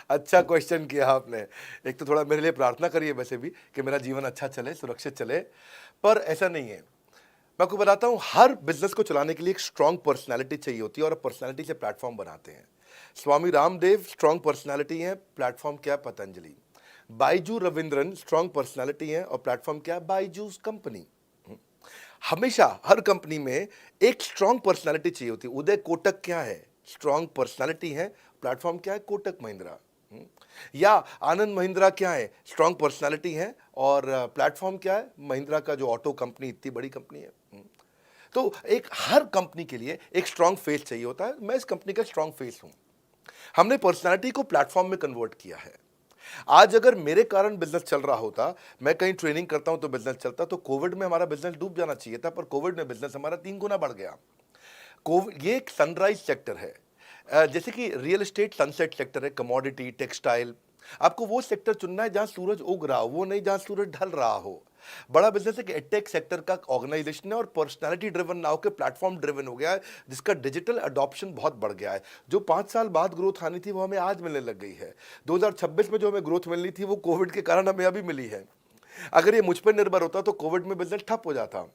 अच्छा क्वेश्चन किया आपने। एक तो थोड़ा मेरे लिए प्रार्थना करिए वैसे भी कि मेरा जीवन अच्छा चले, सुरक्षित चले, पर ऐसा नहीं है। मैं आपको बताता हूं, हर बिजनेस को चलाने के लिए एक स्ट्रांग पर्सनालिटी चाहिए होती है और पर्सनालिटी से प्लेटफॉर्म बनाते हैं। स्वामी रामदेव स्ट्रांग पर्सनालिटी है, प्लेटफॉर्म क्या है? पतंजलि। बाइजू रविंद्रन स्ट्रांग पर्सनालिटी है और प्लेटफॉर्म क्या है? बाइजूस कंपनी। हमेशा हर कंपनी में एक स्ट्रांग पर्सनालिटी चाहिए होती है। उदय कोटक क्या है? स्ट्रांग पर्सनालिटी है, प्लेटफॉर्म क्या है? कोटक महिंद्रा। या आनंद महिंद्रा क्या है? स्ट्रांग पर्सनालिटी है और प्लेटफॉर्म क्या है? महिंद्रा का जो ऑटो कंपनी इतनी बड़ी कंपनी है। तो एक हर कंपनी के लिए एक स्ट्रांग फेस चाहिए होता है। मैं इस कंपनी का स्ट्रांग फेस हूं। हमने पर्सनालिटी को प्लेटफॉर्म में कन्वर्ट किया है। आज अगर मेरे कारण बिजनेस चल रहा होता, मैं कहीं ट्रेनिंग करता हूं तो बिजनेस चलता, तो कोविड में हमारा बिजनेस डूब जाना चाहिए था, पर कोविड में बिजनेस हमारा 3 गुना बढ़ गया। कोविड ये एक सनराइज सेक्टर है, जैसे कि रियल एस्टेट सनसेट सेक्टर है, कमोडिटी, टेक्सटाइल। आपको वो सेक्टर चुनना है जहां सूरज उग रहा हो, वो नहीं जहां सूरज ढल रहा हो। बड़ा बिजनेस एक एडटेक सेक्टर का ऑर्गेनाइजेशन है और पर्सनालिटी ड्रिवन ना होकर प्लेटफॉर्म ड्रिवन हो गया है, जिसका डिजिटल अडॉप्शन बहुत बढ़ गया है। जो 5 साल बाद ग्रोथ आनी थी वो हमें आज मिलने लग गई है। 2026 में जो हमें ग्रोथ मिलनी थी वो कोविड के कारण हमें अभी मिली है। अगर ये मुझ पर निर्भर होता तो कोविड में बिजनेस ठप हो जाता।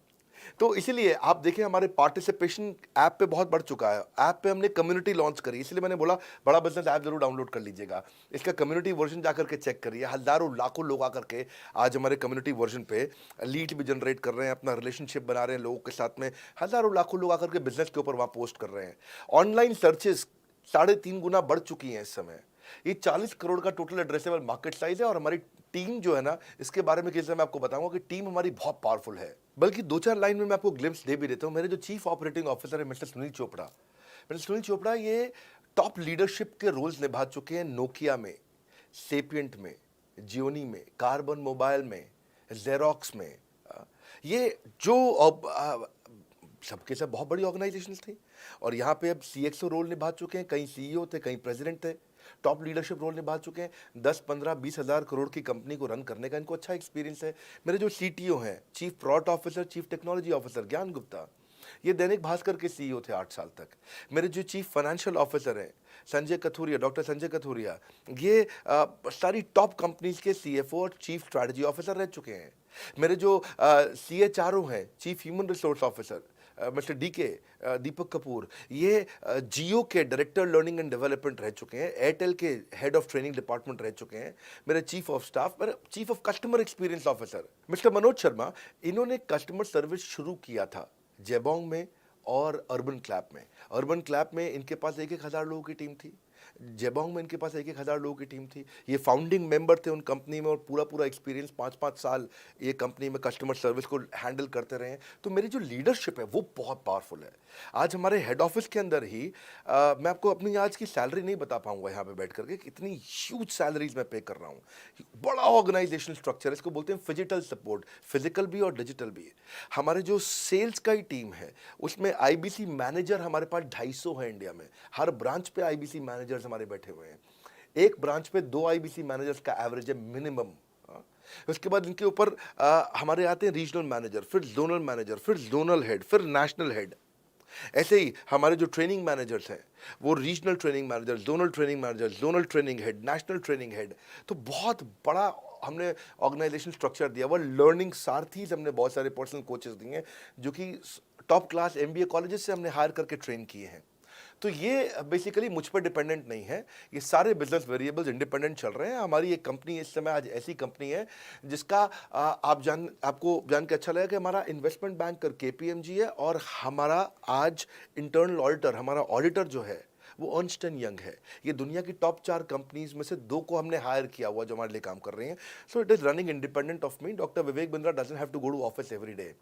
तो इसीलिए आप देखिए हमारे पार्टिसिपेशन ऐप पे बहुत बढ़ चुका है। ऐप पे हमने कम्युनिटी लॉन्च करी, इसलिए मैंने बोला बड़ा बिजनेस ऐप जरूर डाउनलोड कर लीजिएगा। इसका कम्युनिटी वर्जन जाकर के चेक करिए। हजारों लाखों लोग आकर के आज हमारे कम्युनिटी वर्जन पे लीड भी जनरेट कर रहे हैं, अपना रिलेशनशिप बना रहे हैं लोगों के साथ में। हजारों लाखों लोग आकर के बिजनेस के ऊपर वहाँ पोस्ट कर रहे हैं। ऑनलाइन सर्चेस 3.5 गुना बढ़ चुकी हैं इस समय। ये 40 करोड़ का टोटल एड्रेसेबल मार्केट साइज है और हमारी टीम जो है ना, इसके बारे में किसी मैं आपको बताऊंगा कि टीम हमारी बहुत पावरफुल है। बल्कि 2-4 लाइन में मैं आपको ग्लिम्स दे भी देता हूं। मेरे जो चीफ ऑपरेटिंग ऑफिसर है मिस्टर सुनील चोपड़ा ये टॉप लीडरशिप के रोल्स निभा चुके हैं नोकिया में, सेपियंट में, जियोनी में, कार्बन मोबाइल में, जेरोक्स में। ये जो सबके सब बहुत बड़ी ऑर्गेनाइजेशन थी और यहाँ पे अब CXO रोल निभा चुके हैं। कहीं CEO थे, कहीं प्रेसिडेंट थे। टॉप लीडरशिप रोल निभा चुके हैं। 10, 15, 20 हज़ार करोड़ की कंपनी को रन करने का इनको अच्छा एक्सपीरियंस है। मेरे जो CTO हैं, chief product officer, chief technology officer ज्ञान गुप्ता, ये दैनिक भास्कर के CEO थे 8 साल तक। मेरे जो चीफ फाइनेंशियल ऑफिसर हैं डॉक्टर संजय कथुरिया, ये सारी टॉप कंपनीज के CFO और चीफ स्ट्रैटेजी ऑफिसर रह चुके हैं। मेरे जो CHRO हैं, chief human resource officer mister Deepak Kapoor, ये जियो के डायरेक्टर लर्निंग एंड डेवलपमेंट रह चुके हैं, एयरटेल के हेड ऑफ ट्रेनिंग डिपार्टमेंट रह चुके हैं। मेरे चीफ ऑफ स्टाफ, मेरे chief of customer experience officer mister Manoj Sharma, इन्होंने कस्टमर सर्विस शुरू किया था जेबोंग में और अर्बन क्लैप में। अर्बन क्लैप में इनके पास 1-1 हज़ार लोगों की टीम थी। जेबोंग में इनके पास 1,000 लोगों की टीम थी। ये फाउंडिंग मेंबर थे उन कंपनी में और पूरा एक्सपीरियंस 5-5 साल ये कंपनी में कस्टमर सर्विस को हैंडल करते रहे हैं। तो मेरी जो लीडरशिप है वो बहुत पावरफुल है। आज हमारे हेड ऑफिस के अंदर ही मैं आपको अपनी आज की सैलरी नहीं बता पाऊंगा यहाँ पे बैठ करके, कितनी ह्यूज सैलरीज मैं पे कर रहा हूँ। बड़ा ऑर्गेनाइजेशनल स्ट्रक्चर है, इसको बोलते हैं फिजिटल सपोर्ट, फिजिकल भी और डिजिटल भी। हमारे जो सेल्स का ही टीम है उसमें आईबीसी मैनेजर हमारे पास 250 है इंडिया में। हर ब्रांच पे आईबीसी मैनेजर्स हमारे बैठे हुए हैं। एक ब्रांच पे 2 आईबीसी मैनेजर्स का एवरेज है मिनिमम। उसके बाद इनके ऊपर हमारे आते हैं रीजनल मैनेजर, फिर जोनल मैनेजर, फिर जोनल हेड, फिर नेशनल हेड। ऐसे ही हमारे जो ट्रेनिंग मैनेजर्स हैं वो regional training manager, zonal training manager, zonal training head, national training head. तो बहुत बड़ा हमने ऑर्गेनाइजेशन स्ट्रक्चर दिया हुआ। लर्निंग सारथीज हमने बहुत सारे पर्सनल कोचेस दिए हैं जो कि टॉप क्लास एमबीए कॉलेजेस से हमने हायर करके ट्रेन किए हैं। तो ये बेसिकली मुझ पर डिपेंडेंट नहीं है, ये सारे बिजनेस वेरिएबल्स इंडिपेंडेंट चल रहे हैं। हमारी एक कंपनी इस समय आज ऐसी कंपनी है जिसका आपको जान के अच्छा लगेगा कि हमारा इन्वेस्टमेंट बैंकर केपीएमजी है और हमारा आज इंटरनल ऑडिटर, हमारा ऑडिटर जो है वो अर्न्स्ट एंड यंग है। ये दुनिया की टॉप 4 कंपनीज में से 2 को हमने हायर किया हुआ जो हमारे लिए काम कर रही हैं। So it is running independent of me. Doctor Vivek Bindra doesn't have to go to office every day.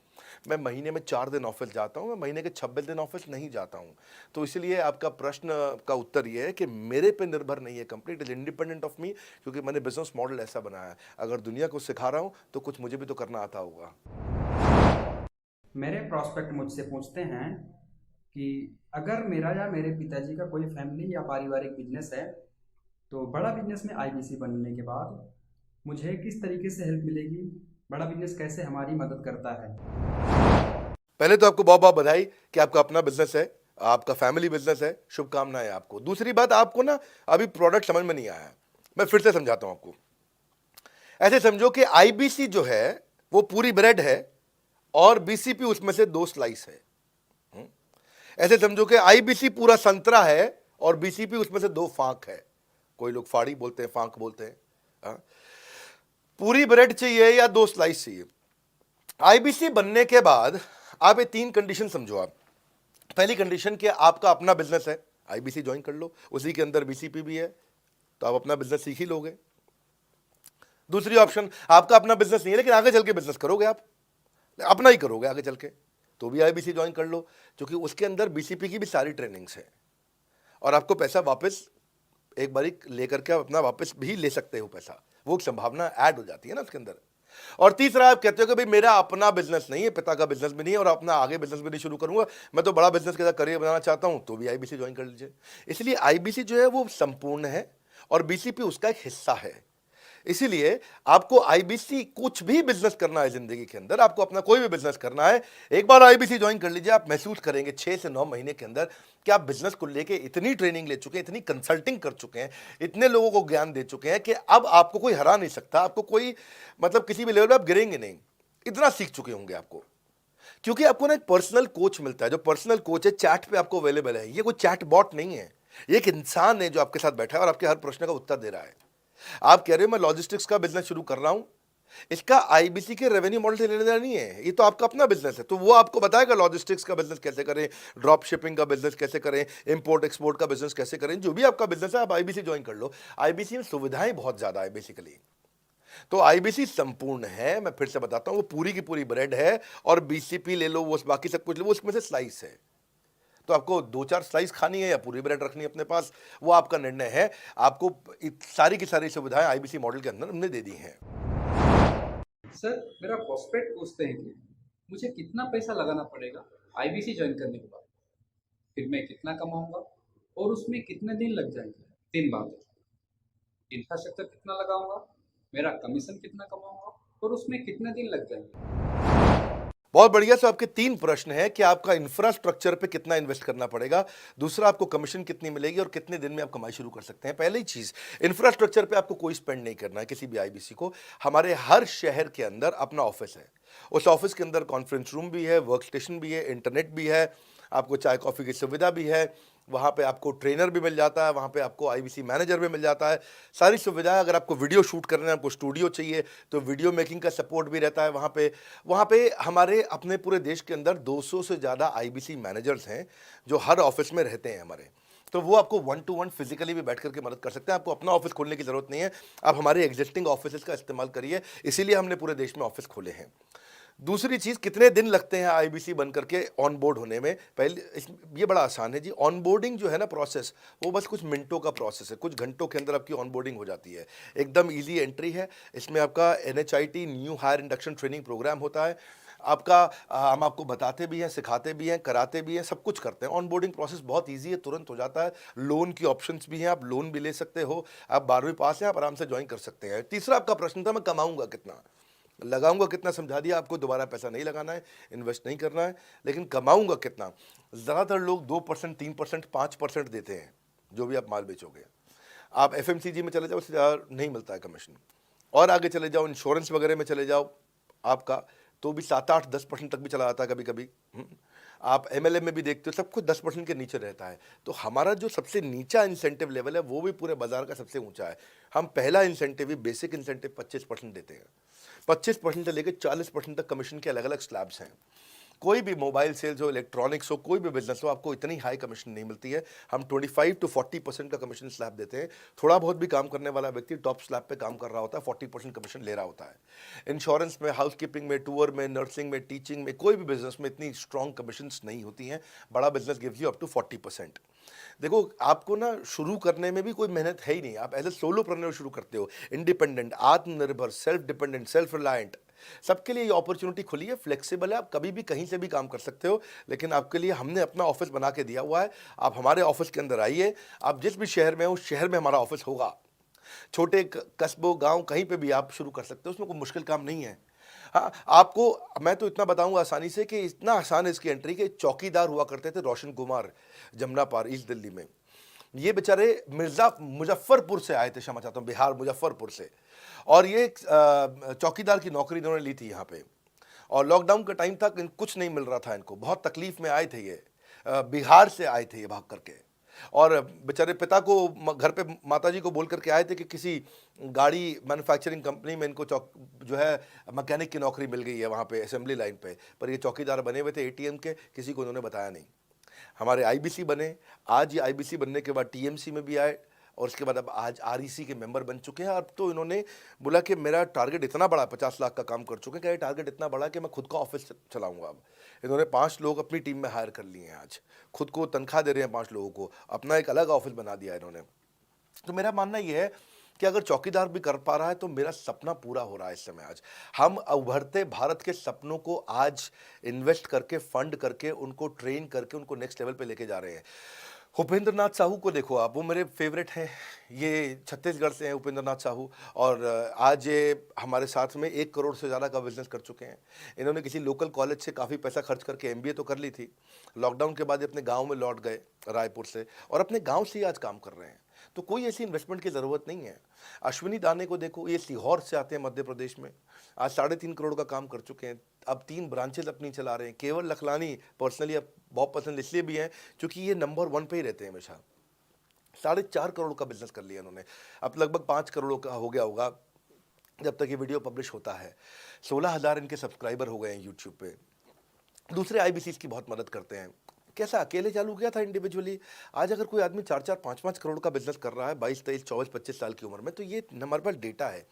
मैं महीने में 4 दिन ऑफिस जाता हूँ, मैं महीने के 26 दिन ऑफिस नहीं जाता हूँ। तो इसलिए आपका प्रश्न का उत्तर ये है कि मेरे पे निर्भर नहीं है company, it is independent of मी, क्योंकि मैंने बिजनेस मॉडल ऐसा बनाया है। अगर दुनिया को सिखा रहा हूँ तो कुछ मुझे भी तो करना आता होगा। मेरे प्रॉस्पेक्ट मुझसे पूछते हैं कि अगर मेरा या मेरे पिताजी का कोई फैमिली या पारिवारिक बिजनेस है तो बड़ा बिजनेस में आईबीसी बनने के बाद मुझे किस तरीके से हेल्प मिलेगी, बड़ा बिजनेस कैसे हमारी मदद करता है। पहले तो आपको बहुत बहुत बधाई कि आपका अपना बिजनेस है, आपका फैमिली बिजनेस है, शुभकामनाएं आपको। दूसरी बात, आपको ना अभी प्रोडक्ट समझ में नहीं आया है, मैं फिर से समझाता हूं आपको। ऐसे समझो कि आईबीसी जो है वो पूरी ब्रेड है और बीसीपी उसमें से 2 स्लाइस है। ऐसे समझो कि आईबीसी पूरा संतरा है और बीसीपी उसमें से 2 फांक है। कोई लोग फाड़ी बोलते हैं, फांक बोलते हैं। पूरी ब्रेड चाहिए या 2 स्लाइस चाहिए। आईबीसी बनने के बाद आप ये 3 कंडीशन समझो। आप पहली कंडीशन कि आपका अपना बिजनेस है, आईबीसी ज्वाइन कर लो, उसी के अंदर बीसीपी भी है तो आप अपना बिजनेस सीख ही लोगे। दूसरी ऑप्शन, आपका अपना बिजनेस नहीं है लेकिन आगे चल के बिजनेस करोगे, आप अपना ही करोगे आगे चल के, तो भी आईबीसी ज्वाइन कर लो, क्योंकि उसके अंदर बीसीपी की भी सारी ट्रेनिंग्स है और आपको पैसा वापस एक बार लेकर के आप अपना वापस भी ले सकते हो पैसा, वो संभावना ऐड हो जाती है ना उसके अंदर। और तीसरा, आप कहते हो कि भाई मेरा अपना बिजनेस नहीं है, पिता का बिजनेस भी नहीं है और अपना आगे बिजनेस भी नहीं शुरू करूंगा, मैं तो बड़ा बिजनेस के साथ करियर बनाना चाहता हूं, तो भी आईबीसी ज्वाइन कर लीजिए। इसलिए आईबीसी जो है वो संपूर्ण है और बीसीपी उसका एक हिस्सा है। इसीलिए आपको आईबीसी, कुछ भी बिजनेस करना है जिंदगी के अंदर, आपको अपना कोई भी बिजनेस करना है, एक बार आईबीसी ज्वाइन कर लीजिए। आप महसूस करेंगे 6 से 9 महीने के अंदर कि आप बिजनेस को लेके इतनी ट्रेनिंग ले चुके हैं, इतनी कंसल्टिंग कर चुके हैं, इतने लोगों को ज्ञान दे चुके हैं कि अब आपको कोई हरा नहीं सकता, आपको कोई मतलब किसी भी लेवल पर आप गिरेंगे नहीं, इतना सीख चुके होंगे आपको। क्योंकि आपको ना एक पर्सनल कोच मिलता है, जो पर्सनल कोच है चैट पे आपको अवेलेबल है। ये कोई चैट बॉट नहीं है, ये एक इंसान है जो आपके साथ बैठा है और आपके हर प्रश्न का उत्तर दे रहा है। आप कह रहे हो मैं लॉजिस्टिक्स का बिजनेस शुरू कर रहा हूं, इसका आईबीसी के रेवेन्यू मॉडल से लेना देना नहीं है, ये तो आपका अपना बिजनेस है। तो वो आपको बताएगा लॉजिस्टिक्स का बिजनेस कैसे करें, ड्रॉप शिपिंग का बिजनेस कैसे करें, इंपोर्ट एक्सपोर्ट का बिजनेस कैसे करें, जो भी आपका बिजनेस है आप आईबीसी ज्वाइन कर लो। आईबीसी में सुविधाएं बहुत ज्यादा है बेसिकली। तो आईबीसी संपूर्ण है, मैं फिर से बताता हूं, वो पूरी की पूरी ब्रेड है और बीसीपी ले लो, वो बाकी सब कुछ ले लो, उसमें से स्लाइस है। तो आपको 2-4 स्लाइस खानी है या पूरी ब्रेड रखनी है अपने पास, वो आपका निर्णय है। आपको सारी की सारी सुविधाएं आईबीसी मॉडल के अंदर हमने दे दी हैं। सर, मेरा प्रॉस्पेक्ट पूछते हैं कि मुझे कितना पैसा लगाना पड़ेगा आईबीसी ज्वाइन करने के बाद, फिर मैं कितना कमाऊंगा और उसमें कितने दिन लग जाएंगे। 3 बातें, इंफ्रास्ट्रक्चर कितना लगाऊंगा, मेरा कमीशन कितना कमाऊंगा और उसमें कितने दिन लग जाएंगे। बहुत बढ़िया। सो आपके 3 प्रश्न हैं कि आपका इंफ्रास्ट्रक्चर पे कितना इन्वेस्ट करना पड़ेगा, दूसरा आपको कमीशन कितनी मिलेगी और कितने दिन में आप कमाई शुरू कर सकते हैं। पहली चीज, इंफ्रास्ट्रक्चर पे आपको कोई स्पेंड नहीं करना है किसी भी आईबीसी को। हमारे हर शहर के अंदर अपना ऑफिस है, उस ऑफिस के अंदर कॉन्फ्रेंस रूम भी है, वर्क स्टेशन भी है, इंटरनेट भी है, आपको चाय कॉफ़ी की सुविधा भी है, वहाँ पे आपको ट्रेनर भी मिल जाता है, वहाँ पे आपको आईबीसी मैनेजर भी मिल जाता है, सारी सुविधाएं। अगर आपको वीडियो शूट करना है, आपको स्टूडियो चाहिए तो वीडियो मेकिंग का सपोर्ट भी रहता है वहाँ पे हमारे अपने पूरे देश के अंदर 200 से ज़्यादा आईबीसी मैनेजर्स हैं जो हर ऑफिस में रहते हैं हमारे। तो वो आपको 1-to-1 फिजिकली भी बैठ करके मदद कर सकते हैं। आपको अपना ऑफिस खोलने की ज़रूरत नहीं है, आप हमारे एग्जिस्टिंग ऑफिस का इस्तेमाल करिए, इसीलिए हमने पूरे देश में ऑफिस खोले हैं। दूसरी चीज़, कितने दिन लगते हैं आईबीसी बन करके ऑन बोर्ड होने में? पहले ये बड़ा आसान है जी। ऑन बोर्डिंग जो है ना प्रोसेस, वो बस कुछ मिनटों का प्रोसेस है, कुछ घंटों के अंदर आपकी ऑन बोर्डिंग हो जाती है। एकदम ईजी एंट्री है। इसमें आपका NHIT new hire induction training program होता है। आपका हम आपको बताते भी हैं, सिखाते भी हैं, कराते भी हैं, सब कुछ करते हैं। ऑन बोर्डिंग प्रोसेस बहुत ईजी है, तुरंत हो जाता है। लोन की ऑप्शंस भी हैं, आप लोन भी ले सकते हो। आप 12वीं पास हैं, आप आराम से ज्वाइन कर सकते हैं। तीसरा आपका प्रश्न था, मैं कमाऊंगा कितना, लगाऊंगा कितना, समझा दिया आपको। दोबारा पैसा नहीं लगाना है, इन्वेस्ट नहीं करना है, लेकिन कमाऊंगा कितना? ज़्यादातर लोग 2%, 3%, 5% देते हैं जो भी आप माल बेचोगे। आप FMCG में चले जाओ, उससे ज़्यादा नहीं मिलता है कमीशन। और आगे चले जाओ, इंश्योरेंस वगैरह में चले जाओ आपका, तो भी 7, 8, 10% तक भी चला जाता है कभी कभी। आप MLM में भी देखते हो, सब कुछ 10% के नीचे रहता है। तो हमारा जो सबसे नीचा इंसेंटिव लेवल है, वो भी पूरे बाजार का सबसे ऊंचा है। हम पहला इंसेंटिव भी, बेसिक इंसेंटिव 25% देते हैं। 25% से लेकर 40% तक कमीशन के अलग अलग स्लैब्स हैं। कोई भी मोबाइल सेल्स हो, इलेक्ट्रॉनिक्स हो, कोई भी बिजनेस हो, आपको इतनी हाई कमीशन नहीं मिलती है। हम 25 to 40% का कमीशन स्लैब देते हैं। थोड़ा बहुत भी काम करने वाला व्यक्ति टॉप स्लैब पे काम कर रहा होता है, 40% कमीशन ले रहा होता है। इंश्योरेंस में, हाउसकीपिंग में, टूर में, नर्सिंग में, टीचिंग में, कोई भी बिजनेस में इतनी स्ट्रॉन्ग कमीशन नहीं होती हैं। बड़ा business gives you up to 40%। देखो, आपको ना शुरू करने में भी कोई मेहनत है ही नहीं। आप एज ए सोलोप्रेन्योर शुरू करते हो, इंडिपेंडेंट, आत्मनिर्भर, सेल्फ डिपेंडेंट, सेल्फ रिलायंट, सबके लिए ये अपॉर्चुनिटी खुली है, फ्लेक्सिबल है, आप कभी भी कहीं से भी काम कर सकते हो। लेकिन आपके लिए हमने अपना ऑफिस बना के दिया हुआ है। आप हमारे ऑफिस के अंदर आइए, आप जिस भी शहर में हो, उस शहर में हमारा ऑफिस होगा। छोटे कस्बों, गांव, कहीं पे भी आप शुरू कर सकते हो, उसमें कोई मुश्किल काम नहीं है। हाँ, आपको मैं तो इतना बताऊंगा आसानी से कि इतना आसान है इसकी एंट्री कि चौकीदार हुआ करते थे रोशन कुमार, जमुना पार, ईस्ट दिल्ली में। ये बेचारे मुजफ्फरपुर से आए थे, क्षमा चाहता हूँ, बिहार, मुजफ्फरपुर से। और ये चौकीदार की नौकरी इन्होंने ली थी यहाँ पे। और लॉकडाउन का टाइम था, कुछ नहीं मिल रहा था इनको, बहुत तकलीफ में आए थे ये। बिहार से आए थे ये भाग करके। और बेचारे पिता को घर पे माताजी को बोल करके आए थे कि किसी गाड़ी मैन्युफैक्चरिंग कंपनी में इनको जो है मैकेनिक की नौकरी मिल गई है वहाँ पे असेंबली लाइन पे। पर ये चौकीदार बने हुए थे ATM के, किसी को उन्होंने बताया नहीं। हमारे IBC बने, आज ये IBC बनने के बाद TMC में भी आए, और उसके बाद अब आज REC के मेंबर बन चुके हैं। अब तो इन्होंने बोला कि मेरा टारगेट इतना बड़ा, 50 लाख का काम कर चुके हैं, कि ये टारगेट इतना बड़ा कि मैं खुद का ऑफिस चलाऊंगा। अब इन्होंने 5 लोग अपनी टीम में हायर कर लिए हैं, आज खुद को तनख्वाह दे रहे हैं 5 लोगों को, अपना एक अलग ऑफिस बना दिया इन्होंने। तो मेरा मानना यह है कि अगर चौकीदार भी कर पा रहा है तो मेरा सपना पूरा हो रहा है इस समय। आज हम उभरते भारत के सपनों को आज इन्वेस्ट करके, फंड करके, उनको ट्रेन करके, उनको नेक्स्ट लेवल पे लेके जा रहे हैं। उपेंद्र नाथ साहू को देखो आप, वो मेरे फेवरेट हैं। ये छत्तीसगढ़ से हैं उपेंद्र नाथ साहू, और आज ये हमारे साथ में 1 करोड़ से ज़्यादा का बिजनेस कर चुके हैं। इन्होंने किसी लोकल कॉलेज से काफ़ी पैसा खर्च करके MBA तो कर ली थी। लॉकडाउन के बाद ये अपने गांव में लौट गए, रायपुर से, और अपने गांव से ही आज काम कर रहे हैं। तो कोई ऐसी इन्वेस्टमेंट की ज़रूरत नहीं है। अश्विनी दाने को देखो, ये सीहोर से आते हैं मध्य प्रदेश में, आज 3.5 करोड़ का काम कर चुके हैं। अब 3 ब्रांचेज अपनी चला रहे हैं। केवल लखलानी पर्सनली अब बहुत पसंद इसलिए भी हैं क्योंकि ये नंबर 1 पे ही रहते हैं हमेशा। 4.5 करोड़ का बिजनेस कर लिया इन्होंने। अब लगभग 5 करोड़ का हो गया होगा जब तक ये वीडियो पब्लिश होता है। 16,000 इनके सब्सक्राइबर हो गए हैं यूट्यूब पे। दूसरे IBCs की बहुत मदद करते हैं। कैसा अकेले चालू किया था इंडिविजुअली, आज अगर कोई आदमी 4-4, 5-5 करोड़ का बिजनेस कर रहा है 22, 23, 24, 25 साल की उम्र में, तो ये हमारे पास डेटा है,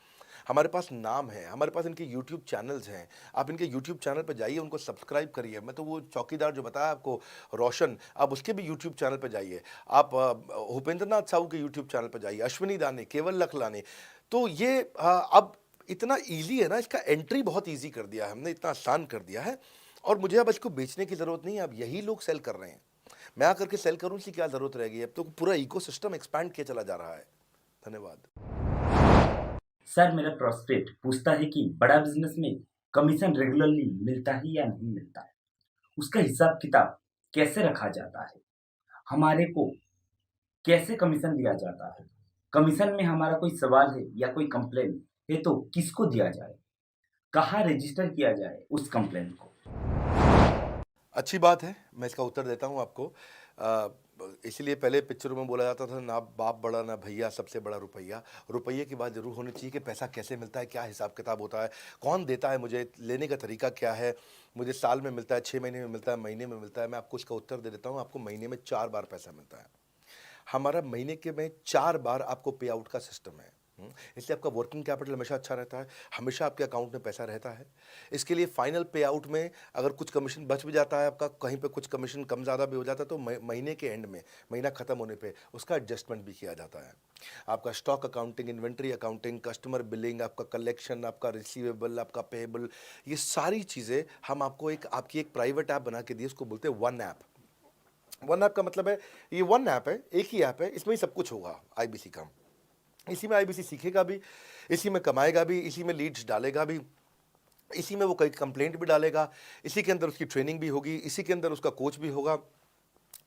हमारे पास नाम है, हमारे पास इनके YouTube चैनल्स हैं। आप इनके YouTube चैनल पर जाइए, उनको सब्सक्राइब करिए। मैं तो वो चौकीदार जो बताया आपको, रोशन, आप उसके भी YouTube चैनल पर जाइए। आप भूपेंद्र नाथ साहू के YouTube चैनल पर जाइए, अश्विनी दाने, केवल लखलाने। तो ये अब इतना ईजी है ना, इसका एंट्री बहुत ईजी कर दिया है हमने, इतना आसान कर दिया है। और मुझे अब इसको बेचने की ज़रूरत नहीं है, अब यही लोग सेल कर रहे हैं। मैं आकर के सेल करूँ, इसकी क्या ज़रूरत रहेगी? अब तो पूरा इकोसिस्टम एक्सपैंड किया चला जा रहा है। धन्यवाद। सर, मेरा प्रोस्पेक्ट पूछता है कि बड़ा बिजनेस में कमीशन रेगुलरली मिलता है या नहीं मिलता है, उसका हिसाब किताब कैसे रखा जाता है, हमारे को कैसे कमीशन दिया जाता है, कमीशन में हमारा कोई सवाल है या कोई कंप्लेन है तो किसको दिया जाए, कहाँ रजिस्टर किया जाए उस कंप्लेन को। अच्छी बात है, मैं इसका उत्तर देता हूँ आपको। इसलिए पहले पिक्चरों में बोला जाता था, ना बाप बड़ा ना भैया, सबसे बड़ा रुपया। रुपये की बात जरूर होनी चाहिए कि पैसा कैसे मिलता है, क्या हिसाब किताब होता है, कौन देता है मुझे, लेने का तरीका क्या है, मुझे साल में मिलता है, 6 महीने में मिलता है, महीने में मिलता है। मैं आपको इसका उत्तर दे देता हूँ। आपको महीने में 4 बार पैसा मिलता है। हमारा महीने के में 4 बार आपको पे आउट का सिस्टम है। इसलिए आपका वर्किंग कैपिटल हमेशा अच्छा रहता है, हमेशा आपके अकाउंट में पैसा रहता है। इसके लिए फाइनल पे आउट में अगर कुछ कमीशन बच भी जाता है आपका, कहीं पे कुछ कमीशन कम ज़्यादा भी हो जाता है, तो महीने के एंड में, महीना ख़त्म होने पे उसका एडजस्टमेंट भी किया जाता है। आपका stock accounting, inventory accounting, customer billing, आपका कलेक्शन, आपका रिसीवेबल, आपका पेएबल, ये सारी चीज़ें हम आपको आपकी एक प्राइवेट ऐप बना के दिए, उसको बोलते हैं वन ऐप। वन ऐप का मतलब है ये वन ऐप है, एक ही ऐप है, इसमें ही सब कुछ होगा आईबीसी का। इसी में आईबीसी सीखेगा भी, इसी में कमाएगा भी, इसी में लीड्स डालेगा भी, इसी में वो कई कंप्लेंट भी डालेगा, इसी के अंदर उसकी ट्रेनिंग भी होगी, इसी के अंदर उसका कोच भी होगा,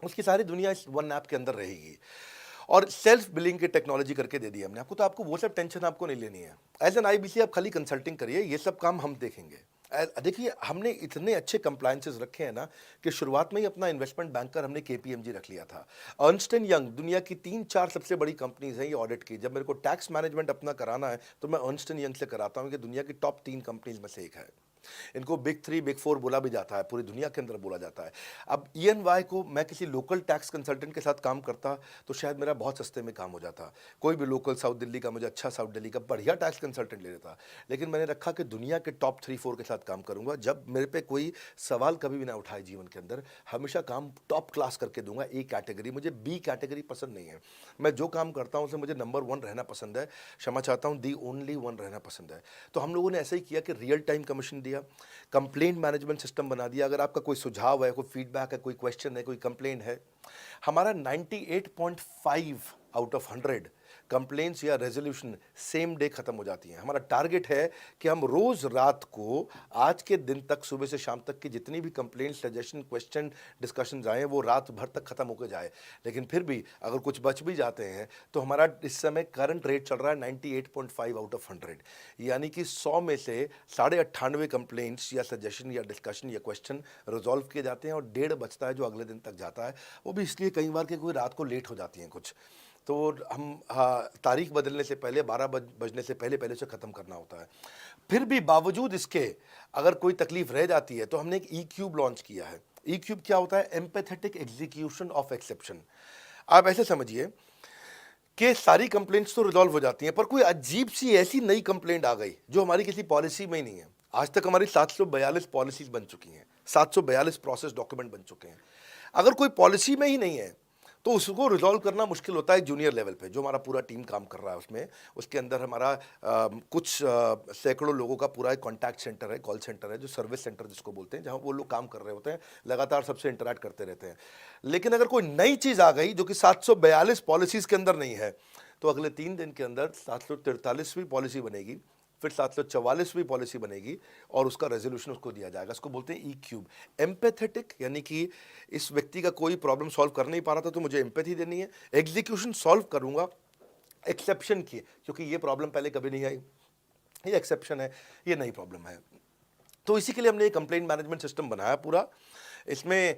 उसकी सारी दुनिया इस वन ऐप के अंदर रहेगी। और सेल्फ बिलिंग की टेक्नोलॉजी करके दे दी हमने आपको, तो आपको वो सब टेंशन आपको नहीं लेनी है। एज एन आईबीसी आप खाली कंसल्टिंग करिए, ये सब काम हम देखेंगे। देखिए हमने इतने अच्छे कंप्लायंसेस रखे हैं ना कि शुरुआत में ही अपना इन्वेस्टमेंट बैंकर हमने केपीएमजी रख लिया था। अर्न्स्ट एंड यंग दुनिया की 3-4 सबसे बड़ी कंपनीज हैं ये ऑडिट की। जब मेरे को टैक्स मैनेजमेंट अपना कराना है तो मैं अर्न्स्ट एंड यंग से कराता हूँ कि दुनिया की टॉप 3 कंपनीज में से एक है। इनको बिग 3, बिग 4 बोला भी जाता है, पूरी दुनिया के अंदर बोला जाता है। अब EY को मैं किसी लोकल टैक्स कंसल्टेंट के साथ काम करता तो शायद मेरा बहुत सस्ते में काम हो जाता। कोई भी लोकल साउथ दिल्ली का, मुझे अच्छा साउथ दिल्ली का बढ़िया टैक्स कंसल्टेंट ले लेता। लेकिन मैंने रखा कि दुनिया के टॉप 3-4 के साथ काम करूंगा। जब मेरे पे कोई सवाल कभी भी ना उठाए जीवन के अंदर, हमेशा काम टॉप क्लास करके दूंगा। ए कैटेगरी, मुझे बी कैटेगरी पसंद नहीं है। मैं जो काम करता हूँ उसे मुझे नंबर 1 रहना पसंद है, क्षमा चाहता हूँ, दी ओनली 1 रहना पसंद है। तो हम लोगों ने ऐसा ही किया कि रियल टाइम कमीशन दिया, कंप्लेंट मैनेजमेंट सिस्टम बना दिया। अगर आपका कोई सुझाव है, कोई फीडबैक है, कोई क्वेश्चन है, कोई कंप्लेंट है, हमारा 98.5 आउट ऑफ 100 कंप्लेंट्स या रेजोल्यूशन सेम डे खत्म हो जाती हैं। हमारा टारगेट है कि हम रोज रात को, आज के दिन तक, सुबह से शाम तक की जितनी भी कंप्लेंट, सजेशन, क्वेश्चन, डिस्कशन आए वो रात भर तक खत्म होकर जाए। लेकिन फिर भी अगर कुछ बच भी जाते हैं तो हमारा इस समय करंट रेट चल रहा है 98.5 आउट ऑफ 100, यानी कि 100 में से 98.5 कंप्लेंट्स या सजेशन या डिस्कशन या क्वेश्चन रिजॉल्व किए जाते हैं और 1.5 बचता है जो अगले दिन तक जाता है। वो भी इसलिए कई बार कि कोई रात को लेट हो जाती हैं कुछ, तो हम तारीख बदलने से पहले, 12 बजने से पहले पहले से ख़त्म करना होता है। फिर भी बावजूद इसके अगर कोई तकलीफ रह जाती है तो हमने एक E-क्यूब लॉन्च किया है। E-क्यूब क्या होता है? Empathetic execution of exception. आप ऐसे समझिए कि सारी कंप्लेंट्स तो रिजॉल्व हो जाती हैं, पर कोई अजीब सी ऐसी नई कंप्लेंट आ गई जो हमारी किसी पॉलिसी में ही नहीं है। आज तक हमारी 742 पॉलिसीज बन चुकी हैं, 742 प्रोसेस डॉक्यूमेंट बन चुके हैं। अगर कोई पॉलिसी में ही नहीं है तो उसको रिजॉल्व करना मुश्किल होता है जूनियर लेवल पे, जो हमारा पूरा टीम काम कर रहा है उसमें। उसके अंदर हमारा कुछ सैकड़ों लोगों का पूरा एक कॉन्टैक्ट सेंटर है, कॉल सेंटर है, जो सर्विस सेंटर जिसको बोलते हैं, जहाँ वो लोग काम कर रहे होते हैं, लगातार सबसे इंटरैक्ट करते रहते हैं। लेकिन अगर कोई नई चीज़ आ गई जो कि 742 पॉलिसीज़ के अंदर नहीं है, तो अगले 3 दिन के अंदर 743वीं पॉलिसी बनेगी, फिर 744वीं पॉलिसी बनेगी और उसका रेजोल्यूशन उसको दिया जाएगा। इसको बोलते हैं E-क्यूब। एम्पैथेटिक यानी कि इस व्यक्ति का कोई प्रॉब्लम सॉल्व कर नहीं पा रहा था तो मुझे एम्पैथी देनी है। एग्जीक्यूशन सॉल्व करूंगा एक्सेप्शन की, क्योंकि ये प्रॉब्लम पहले कभी नहीं आई, ये एक्सेप्शन है, ये नई प्रॉब्लम है। तो इसी के लिए हमने एक कंप्लेंट मैनेजमेंट सिस्टम बनाया पूरा। इसमें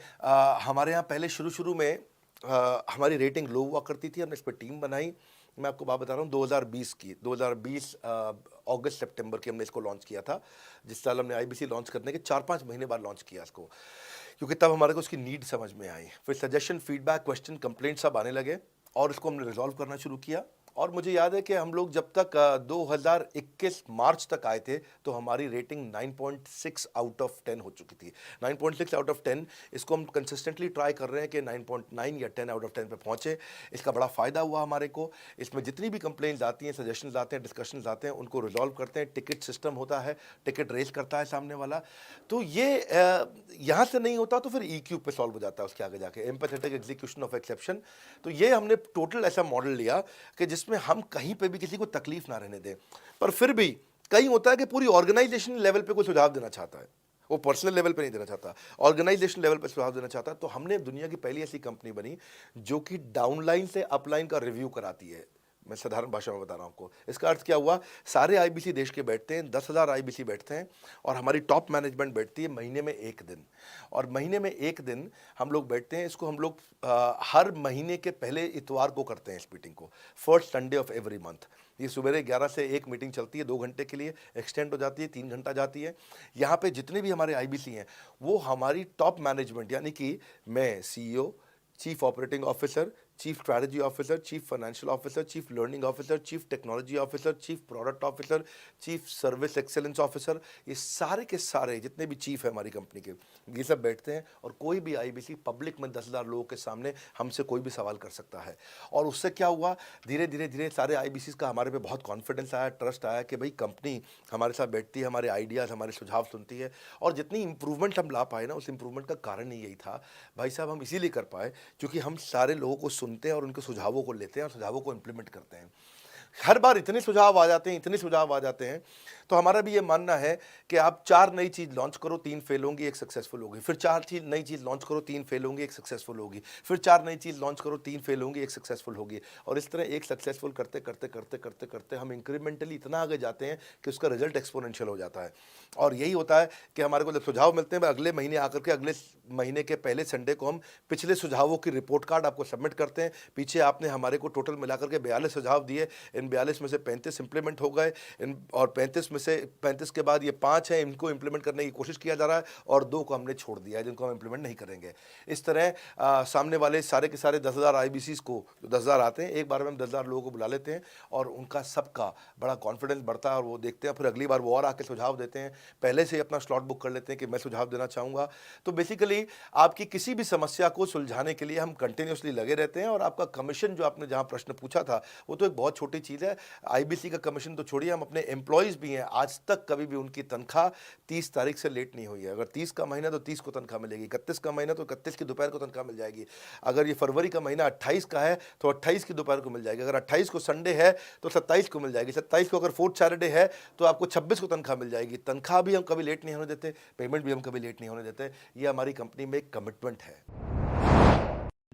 हमारे यहाँ पहले शुरू में हमारी रेटिंग लो हुआ करती थी, हमने इस पर टीम बनाई। मैं आपको बात बता रहा हूँ 2020 अगस्त सितंबर की हमने इसको लॉन्च किया था। जिस साल हमने आईबीसी लॉन्च करने के 4-5 महीने बाद लॉन्च किया इसको, क्योंकि तब हमारे को उसकी नीड समझ में आई। फिर सजेशन, फीडबैक, क्वेश्चन, कंप्लेंट सब आने लगे और इसको हमने रिजॉल्व करना शुरू किया। और मुझे याद है कि हम लोग जब तक 2021 मार्च तक आए थे तो हमारी रेटिंग 9.6 आउट ऑफ 10 हो चुकी थी। 9.6 आउट ऑफ 10, इसको हम कंसिस्टेंटली ट्राई कर रहे हैं कि 9.9 या 10 आउट ऑफ 10 पे पहुँचे। इसका बड़ा फ़ायदा हुआ हमारे को। इसमें जितनी भी कंप्लेंट्स आती हैं, सजेशंस आते हैं, डिस्कशंस आते हैं, उनको रिजॉल्व करते हैं। टिकट सिस्टम होता है, टिकट रेज करता है सामने वाला। तो ये यहाँ से नहीं होता तो फिर E-क्यूब पे सॉल्व हो जाता है उसके आगे जाके, एम्पैथेटिक एग्जीक्यूशन ऑफ एक्सेप्शन। तो ये हमने टोटल ऐसा मॉडल लिया कि जिसमें हम कहीं पे भी किसी को तकलीफ ना रहने दें। पर फिर भी कहीं होता है कि पूरी ऑर्गेनाइजेशन लेवल पे कोई सुझाव देना चाहता है, वो पर्सनल लेवल पे नहीं देना चाहता, ऑर्गेनाइजेशन लेवल पे सुझाव देना चाहता है। तो हमने दुनिया की पहली ऐसी कंपनी बनी जो कि डाउनलाइन से अपलाइन का रिव्यू कराती है। मैं साधारण भाषा में बता रहा हूँ आपको। इसका अर्थ क्या हुआ? सारे आईबीसी देश के बैठते हैं, 10,000 आईबीसी बैठते हैं और हमारी टॉप मैनेजमेंट बैठती है महीने में 1 दिन। और महीने में 1 दिन हम लोग बैठते हैं। इसको हम लोग हर महीने के पहले इतवार को करते हैं इस मीटिंग को, first Sunday off every month. ये सुबह 11 से 1 मीटिंग चलती है, 2 घंटे के लिए एक्सटेंड हो जाती है, 3 घंटा जाती है। यहाँ पे जितने भी हमारे आईबीसी हैं वो हमारी टॉप मैनेजमेंट, यानी कि मैं CEO, chief operating officer, chief strategy officer, chief financial officer, chief learning officer, chief technology officer, chief product officer, chief service excellence officer, ये सारे के सारे जितने भी चीफ है हमारी कंपनी के, ये सब बैठते हैं और कोई भी आईबीसी पब्लिक में 10,000 लोगों के सामने हमसे कोई भी सवाल कर सकता है। और उससे क्या हुआ, धीरे धीरे धीरे सारे आईबीसी का हमारे पे बहुत कॉन्फिडेंस आया, ट्रस्ट आया कि भाई कंपनी हमारे साथ बैठती है, हमारे आइडियाज़, हमारे सुझाव सुनती है। और जितनी इंप्रूवमेंट हम ला पाए ना, उस इंप्रूवमेंट का कारण ही यही था भाई साहब, हम इसीलिए कर पाए क्योंकि हम सारे लोगों को सुनते हैं और उनके सुझावों को लेते हैं और सुझावों को इम्प्लीमेंट करते हैं। हर बार इतने सुझाव आ जाते हैं, इतने सुझाव आ जाते हैं, तो हमारा भी ये मानना है कि आप 4 नई चीज़ लॉन्च करो, 3 फेल होंगी, 1 सक्सेसफुल होगी, फिर 4 नई चीज़ लॉन्च करो, 3 फेल होंगी, 1 सक्सेसफुल होगी, फिर 4 नई चीज़ लॉन्च करो, 3 फेल होंगी, 1 सक्सेसफुल होगी। और इस तरह एक सक्सेसफुल करते करते करते करते करते हम इंक्रीमेंटली इतना आगे जाते हैं कि उसका रिजल्ट एक्सपोनेंशियल हो जाता है। और यही होता है कि हमारे को जब सुझाव मिलते हैं, अगले महीने आकर के अगले महीने के पहले संडे को हम पिछले सुझावों की रिपोर्ट कार्ड आपको सबमिट करते हैं। पीछे आपने हमारे को टोटल मिलाकर के 42 सुझाव दिए, इन 42 में से 35 इंप्लीमेंट हो गए, और 35 में से 35 के बाद ये 5 हैं, इनको इंप्लीमेंट करने की कोशिश किया जा रहा है और 2 को हमने छोड़ दिया है जिनको हम इंप्लीमेंट नहीं करेंगे। इस तरह सामने वाले सारे के सारे 10,000 आईबीसीज को, जो 10,000 आते हैं, एक बार में हम 10,000 लोगों को बुला लेते हैं और उनका सबका बड़ा कॉन्फिडेंस बढ़ता है और वो देखते हैं, फिर अगली बार वो और आके सुझाव देते हैं, पहले से ही अपना स्लॉट बुक कर लेते हैं कि मैं सुझाव देना चाहूँगा। तो बेसिकली आपकी किसी भी समस्या को सुलझाने के लिए हम कंटिन्यूसली लगे रहते हैं। और आपका कमीशन, जो आपने जहाँ प्रश्न पूछा था, वो तो एक बहुत छोटी चीज़ है। आईबीसी का कमीशन तो छोड़िए, हम अपने एम्प्लॉयज़ भी हैं, आज तक कभी भी उनकी तनख्वाह 30 तारीख से लेट नहीं हुई है। अगर 30 का महीना तो 30 को तनख्वाह मिलेगी, 31 का महीना तो 31 की दोपहर को तनख्वाह मिल जाएगी, अगर ये फरवरी का महीना 28 का है तो 28 की दोपहर को मिल जाएगी, अगर 28 को संडे है तो 27 को मिल जाएगी, 27 को अगर फोर्थ सैटरडे है तो आपको 26 को तनख्वाह मिल जाएगी। तनख्वाह भी हम कभी लेट नहीं होने देते, पेमेंट भी हम कभी लेट नहीं होने देते। ये हमारी कंपनी में एक कमिटमेंट है।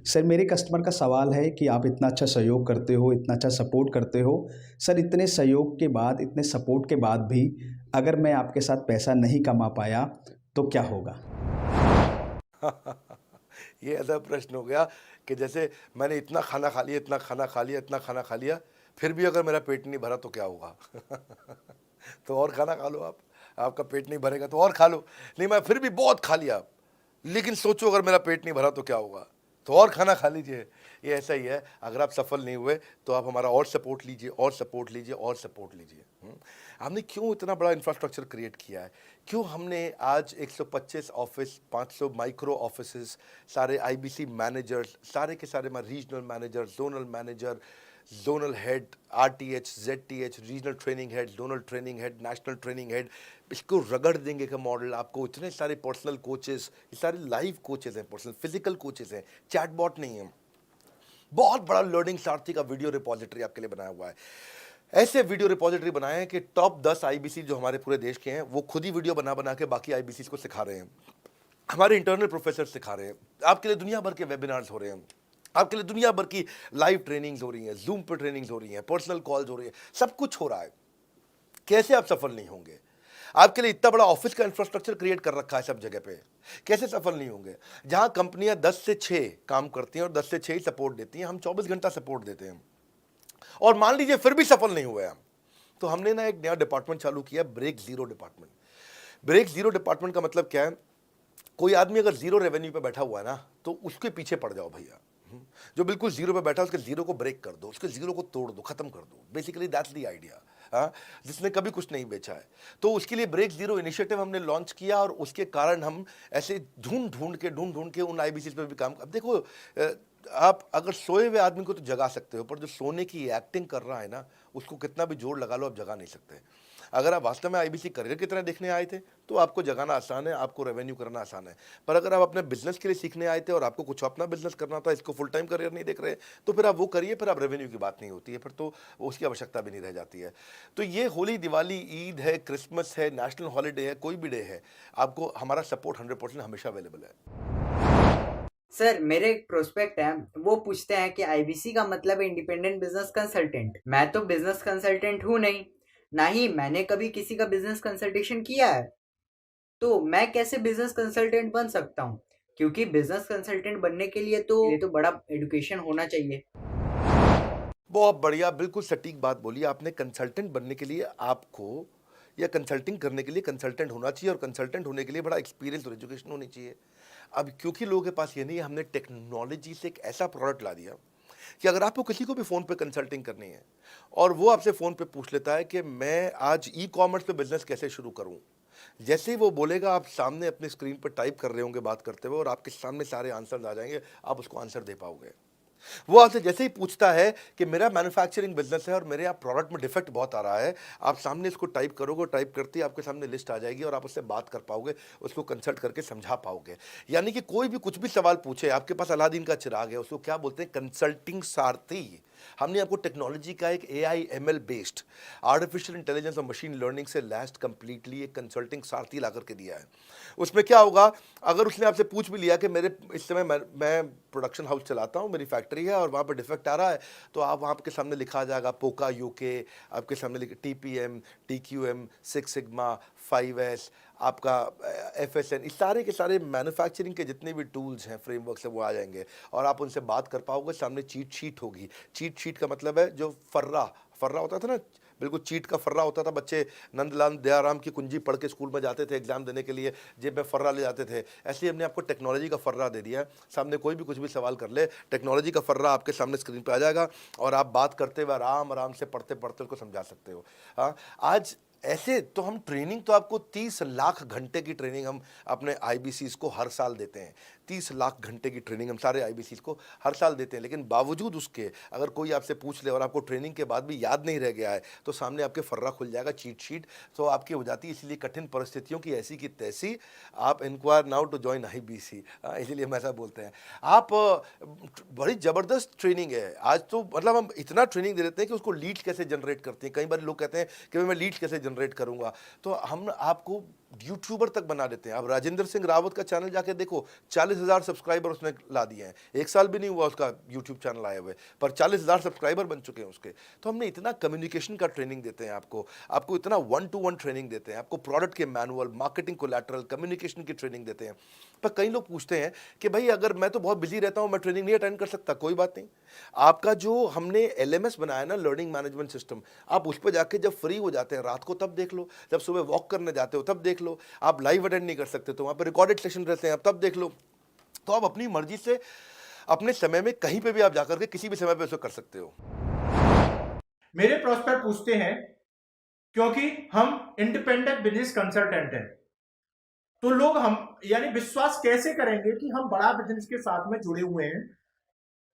सर, मेरे कस्टमर का सवाल है कि आप इतना अच्छा सहयोग करते हो, इतना अच्छा सपोर्ट करते हो, सर इतने सहयोग के बाद, इतने सपोर्ट के बाद भी अगर मैं आपके साथ पैसा नहीं कमा पाया तो क्या होगा? ये ऐसा प्रश्न हो गया कि जैसे मैंने इतना खाना खा लिया, इतना खाना खा लिया, इतना खाना खा लिया, फिर भी अगर मेरा पेट नहीं भरा तो क्या होगा? तो और खाना खा लो आप, आपका पेट नहीं भरेगा तो और खा लो। नहीं, मैं फिर भी बहुत खा लिया, लेकिन सोचो अगर मेरा पेट नहीं भरा तो क्या होगा, तो और खाना खा लीजिए। ये ऐसा ही है, अगर आप सफल नहीं हुए तो आप हमारा और सपोर्ट लीजिए, और सपोर्ट लीजिए, और सपोर्ट लीजिए। हमने क्यों इतना बड़ा इंफ्रास्ट्रक्चर क्रिएट किया है, क्यों हमने आज 125 ऑफिस, 500 माइक्रो ऑफिसेस, सारे आईबीसी मैनेजर्स, सारे के सारे regional manager, zonal manager, zonal head, RTH, ZTH, regional training head, zonal training head, national training head, इसको रगड़ देंगे का मॉडल आपको। इतने सारे पर्सनल कोचेस, ये सारे लाइव कोचेस हैं, पर्सनल फिजिकल कोचेस हैं, चैटबॉट नहीं है। बहुत बड़ा लर्निंग सारथी का वीडियो रिपोजिटरी आपके लिए बनाया हुआ है। ऐसे वीडियो रिपोजिटरी बनाए हैं कि टॉप 10 आईबीसी जो हमारे पूरे देश के हैं, वो खुद ही वीडियो बना बना के बाकी आईबीसी को सिखा रहे हैं। हमारे इंटरनल प्रोफेसर सिखा रहे हैं, आपके लिए दुनिया भर के वेबिनार्स हो रहे हैं, आपके लिए दुनिया भर की लाइव ट्रेनिंग्स हो रही हैं, जूम पर ट्रेनिंग्स हो रही हैं, पर्सनल कॉल्स हो रही हैं, सब कुछ हो रहा है। कैसे आप सफल नहीं होंगे? आपके लिए इतना बड़ा ऑफिस का इंफ्रास्ट्रक्चर क्रिएट कर रखा है सब जगह पे, कैसे सफल नहीं होंगे? जहां कंपनियां 10 से 6 काम करती हैं और 10 से 6 ही सपोर्ट देती हैं, हम 24 घंटा सपोर्ट देते हैं। और मान लीजिए फिर भी सफल नहीं हुए हम, तो हमने ना एक नया डिपार्टमेंट चालू किया, break zero department. Break zero department का मतलब क्या है? कोई आदमी अगर जीरो रेवेन्यू पे बैठा हुआ है ना, तो उसके पीछे पड़ जाओ भैया। जो बिल्कुल जीरो पे बैठा है, उसके जीरो को ब्रेक कर दो, उसके जीरो को तोड़ दो, खत्म कर दो। Basically that's the idea. जिसने कभी कुछ नहीं बेचा है, तो उसके लिए ब्रेक जीरो इनिशिएटिव हमने लॉन्च किया और उसके कारण हम ऐसे ढूंढ ढूंढ के उन आईबीसी पे भी काम। अब देखो, आप अगर सोए हुए आदमी को तो जगा सकते हो, पर जो सोने की एक्टिंग कर रहा है ना, उसको कितना भी जोर लगा लो, आप जगा नहीं सकते। अगर आप वास्तव में आईबीसी करियर की तरह देखने आए थे तो आपको जगाना आसान है, आपको रेवेन्यू करना आसान है। पर अगर आप अपने बिजनेस के लिए सीखने आए थे और आपको कुछ अपना बिजनेस करना था, इसको फुल टाइम करियर नहीं देख रहे, तो फिर आप वो करिए, फिर आप रेवेन्यू की बात नहीं होती है, फिर तो उसकी आवश्यकता भी नहीं रह जाती है। तो ये होली, दिवाली, ईद है, क्रिसमस है, नेशनल हॉलीडे है, कोई भी डे है, आपको हमारा सपोर्ट 100% हमेशा अवेलेबल है। सर, मेरे एक प्रोस्पेक्ट है, वो पूछते हैं कि आईबीसी का मतलब है इंडिपेंडेंट बिजनेस कंसल्टेंट। मैं तो बिजनेस कंसल्टेंट हूँ नहीं, ना ही मैंने कभी किसी का बिजनेस कंसल्टेशन किया है, तो मैं कैसे बिजनेस कंसल्टेंट बन सकता हूँ? क्योंकि बिजनेस कंसल्टेंट बनने के लिए तो बड़ा एजुकेशन होना चाहिए। बहुत बढ़िया, बिल्कुल सटीक बात बोली आपने। कंसल्टेंट बनने के लिए आपको, या कंसल्टिंग करने के लिए कंसल्टेंट होना चाहिए, और कंसल्टेंट होने के लिए बड़ा एक्सपीरियंस और एजुकेशन होनी चाहिए। अब क्योंकि लोगों के पास ये नहीं है, हमने टेक्नोलॉजी से एक ऐसा प्रोडक्ट ला दिया कि अगर आपको किसी को भी फ़ोन पे कंसल्टिंग करनी है और वो आपसे फ़ोन पे पूछ लेता है कि मैं आज ई कॉमर्स पे बिजनेस कैसे शुरू करूं, जैसे ही वो बोलेगा आप सामने अपने स्क्रीन पर टाइप कर रहे होंगे बात करते हुए और आपके सामने सारे आंसर आ जाएंगे, आप उसको आंसर दे पाओगे। वो आपसे जैसे ही पूछता है कि मेरा मैन्युफैक्चरिंग बिजनेस है और मेरे यहाँ प्रोडक्ट में डिफेक्ट बहुत आ रहा है, आप सामने इसको टाइप करोगे, टाइप करते ही आपके सामने लिस्ट आ जाएगी और आप उससे बात कर पाओगे, उसको कंसल्ट करके समझा पाओगे। यानी कि कोई भी कुछ भी सवाल पूछे, आपके पास अलादीन का चिराग है, उसको क्या बोलते हैं, कंसल्टिंग सारथी। हमने आपको टेक्नोलॉजी का एक AI ML based artificial intelligence और मशीन लर्निंग से लैस्ड कंप्लीटली एक कंसल्टिंग सारथी ला करके दिया है। उसमें क्या होगा, अगर उसने आपसे पूछ भी लिया कि मेरे इस समय मैं प्रोडक्शन हाउस चलाता हूँ, मेरी फैक्ट्री है और वहाँ पर डिफेक्ट आ रहा है, तो आप वहाँ के सामने लिखा आ जाएगा पोका UK, आपके सामने TPM, TQM, 6 सिग्मा, 5S, आपका FSN, इस सारे के सारे मैन्युफैक्चरिंग के जितने भी टूल्स हैं, फ्रेमवर्क से वो आ जाएंगे और आप उनसे बात कर पाओगे। सामने चीट शीट होगी। चीट शीट का मतलब है जो फर्रा होता था ना, बिल्कुल चीट का फर्रा होता था। बच्चे नंदलाल दयाराम की कुंजी पढ़ के स्कूल में जाते थे एग्जाम देने के लिए, जेब में फर्रा ले जाते थे। ऐसे ही हमने आपको टेक्नोलॉजी का फर्रा दे दिया है। सामने कोई भी कुछ भी सवाल कर ले, टेक्नोलॉजी का फर्रा आपके सामने स्क्रीन पे आ जाएगा और आप बात करते हुए आराम से पढ़ते पढ़ते उसको समझा सकते हो। हाँ, आज ऐसे तो हम ट्रेनिंग तो आपको 30 लाख घंटे की ट्रेनिंग हम अपने IBCs को हर साल देते हैं। 30 लाख घंटे की ट्रेनिंग हम सारे IBCs को हर साल देते हैं, लेकिन बावजूद उसके अगर कोई आपसे पूछ ले और आपको ट्रेनिंग के बाद भी याद नहीं रह गया है, तो सामने आपके फर्रा खुल जाएगा, चीट शीट तो आपकी हो जाती है। इसलिए कठिन परिस्थितियों की ऐसी की तैसी, आप enquire now to join IBC, इसीलिए हम ऐसा बोलते हैं। आप बड़ी ज़बरदस्त ट्रेनिंग है आज तो, मतलब हम इतना ट्रेनिंग दे देते हैं कि उसको लीड्स कैसे जनरेट करते हैं। कई बार लोग कहते हैं कि मैं लीड्स कैसे जनरेट करूंगा, तो हम आपको यूट्यूबर तक बना देते हैं। आप राजेंद्र सिंह रावत का चैनल जाके देखो, 40,000 सब्सक्राइबर उसने ला दिए हैं। 1 साल भी नहीं हुआ उसका यूट्यूब चैनल आए हुए, पर 40,000 सब्सक्राइबर बन चुके हैं उसके। तो हमने इतना कम्युनिकेशन का ट्रेनिंग देते हैं आपको इतना 1-to-1 ट्रेनिंग देते हैं, आपको प्रोडक्ट के मैनुअल, मार्केटिंग कोलैटरल, कम्युनिकेशन की ट्रेनिंग देते हैं। पर कई लोग पूछते हैं कि भाई अगर मैं तो बहुत बिजी रहता हूँ, मैं ट्रेनिंग नहीं अटेंड कर सकता। कोई बात नहीं, आपका जो हमने LMS बनाया ना, लर्निंग मैनेजमेंट सिस्टम, आप उस पर जाके जब फ्री हो जाते हैं रात को तब देख लो, जब सुबह वॉक करने जाते हो तब देख लो। आप लाइव अटेंड नहीं कर सकते तो वहाँ पर रिकॉर्डेड सेशन रहते हैं, आप तब देख लो। तो आप अपनी मर्जी से अपने समय में कहीं पे भी आप जाकर के किसी भी समय पे उसको कर सकते हो। मेरे प्रोस्पेक्ट पूछते हैं, क्योंकि हम इंडिपेंडेंट बिजनेस कंसल्टेंट हैं, तो लोग हम यानी विश्वास कैसे करेंगे कि हम बड़ा बिजनेस के साथ में जुड़े हुए हैं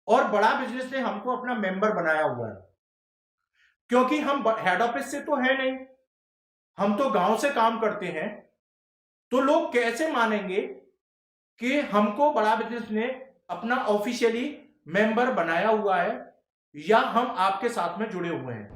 और बड़ा बिजनेस ने हमको अपना मेंबर बनाया हुआ है। क्योंकि हम हेड ऑफिस से तो है नहीं, हम तो गांव से काम करते हैं, तो लोग कैसे मानेंगे कि हमको बड़ा बिजनेस ने अपना ऑफिशियली मेंबर बनाया हुआ है या हम आपके साथ में जुड़े हुए हैं।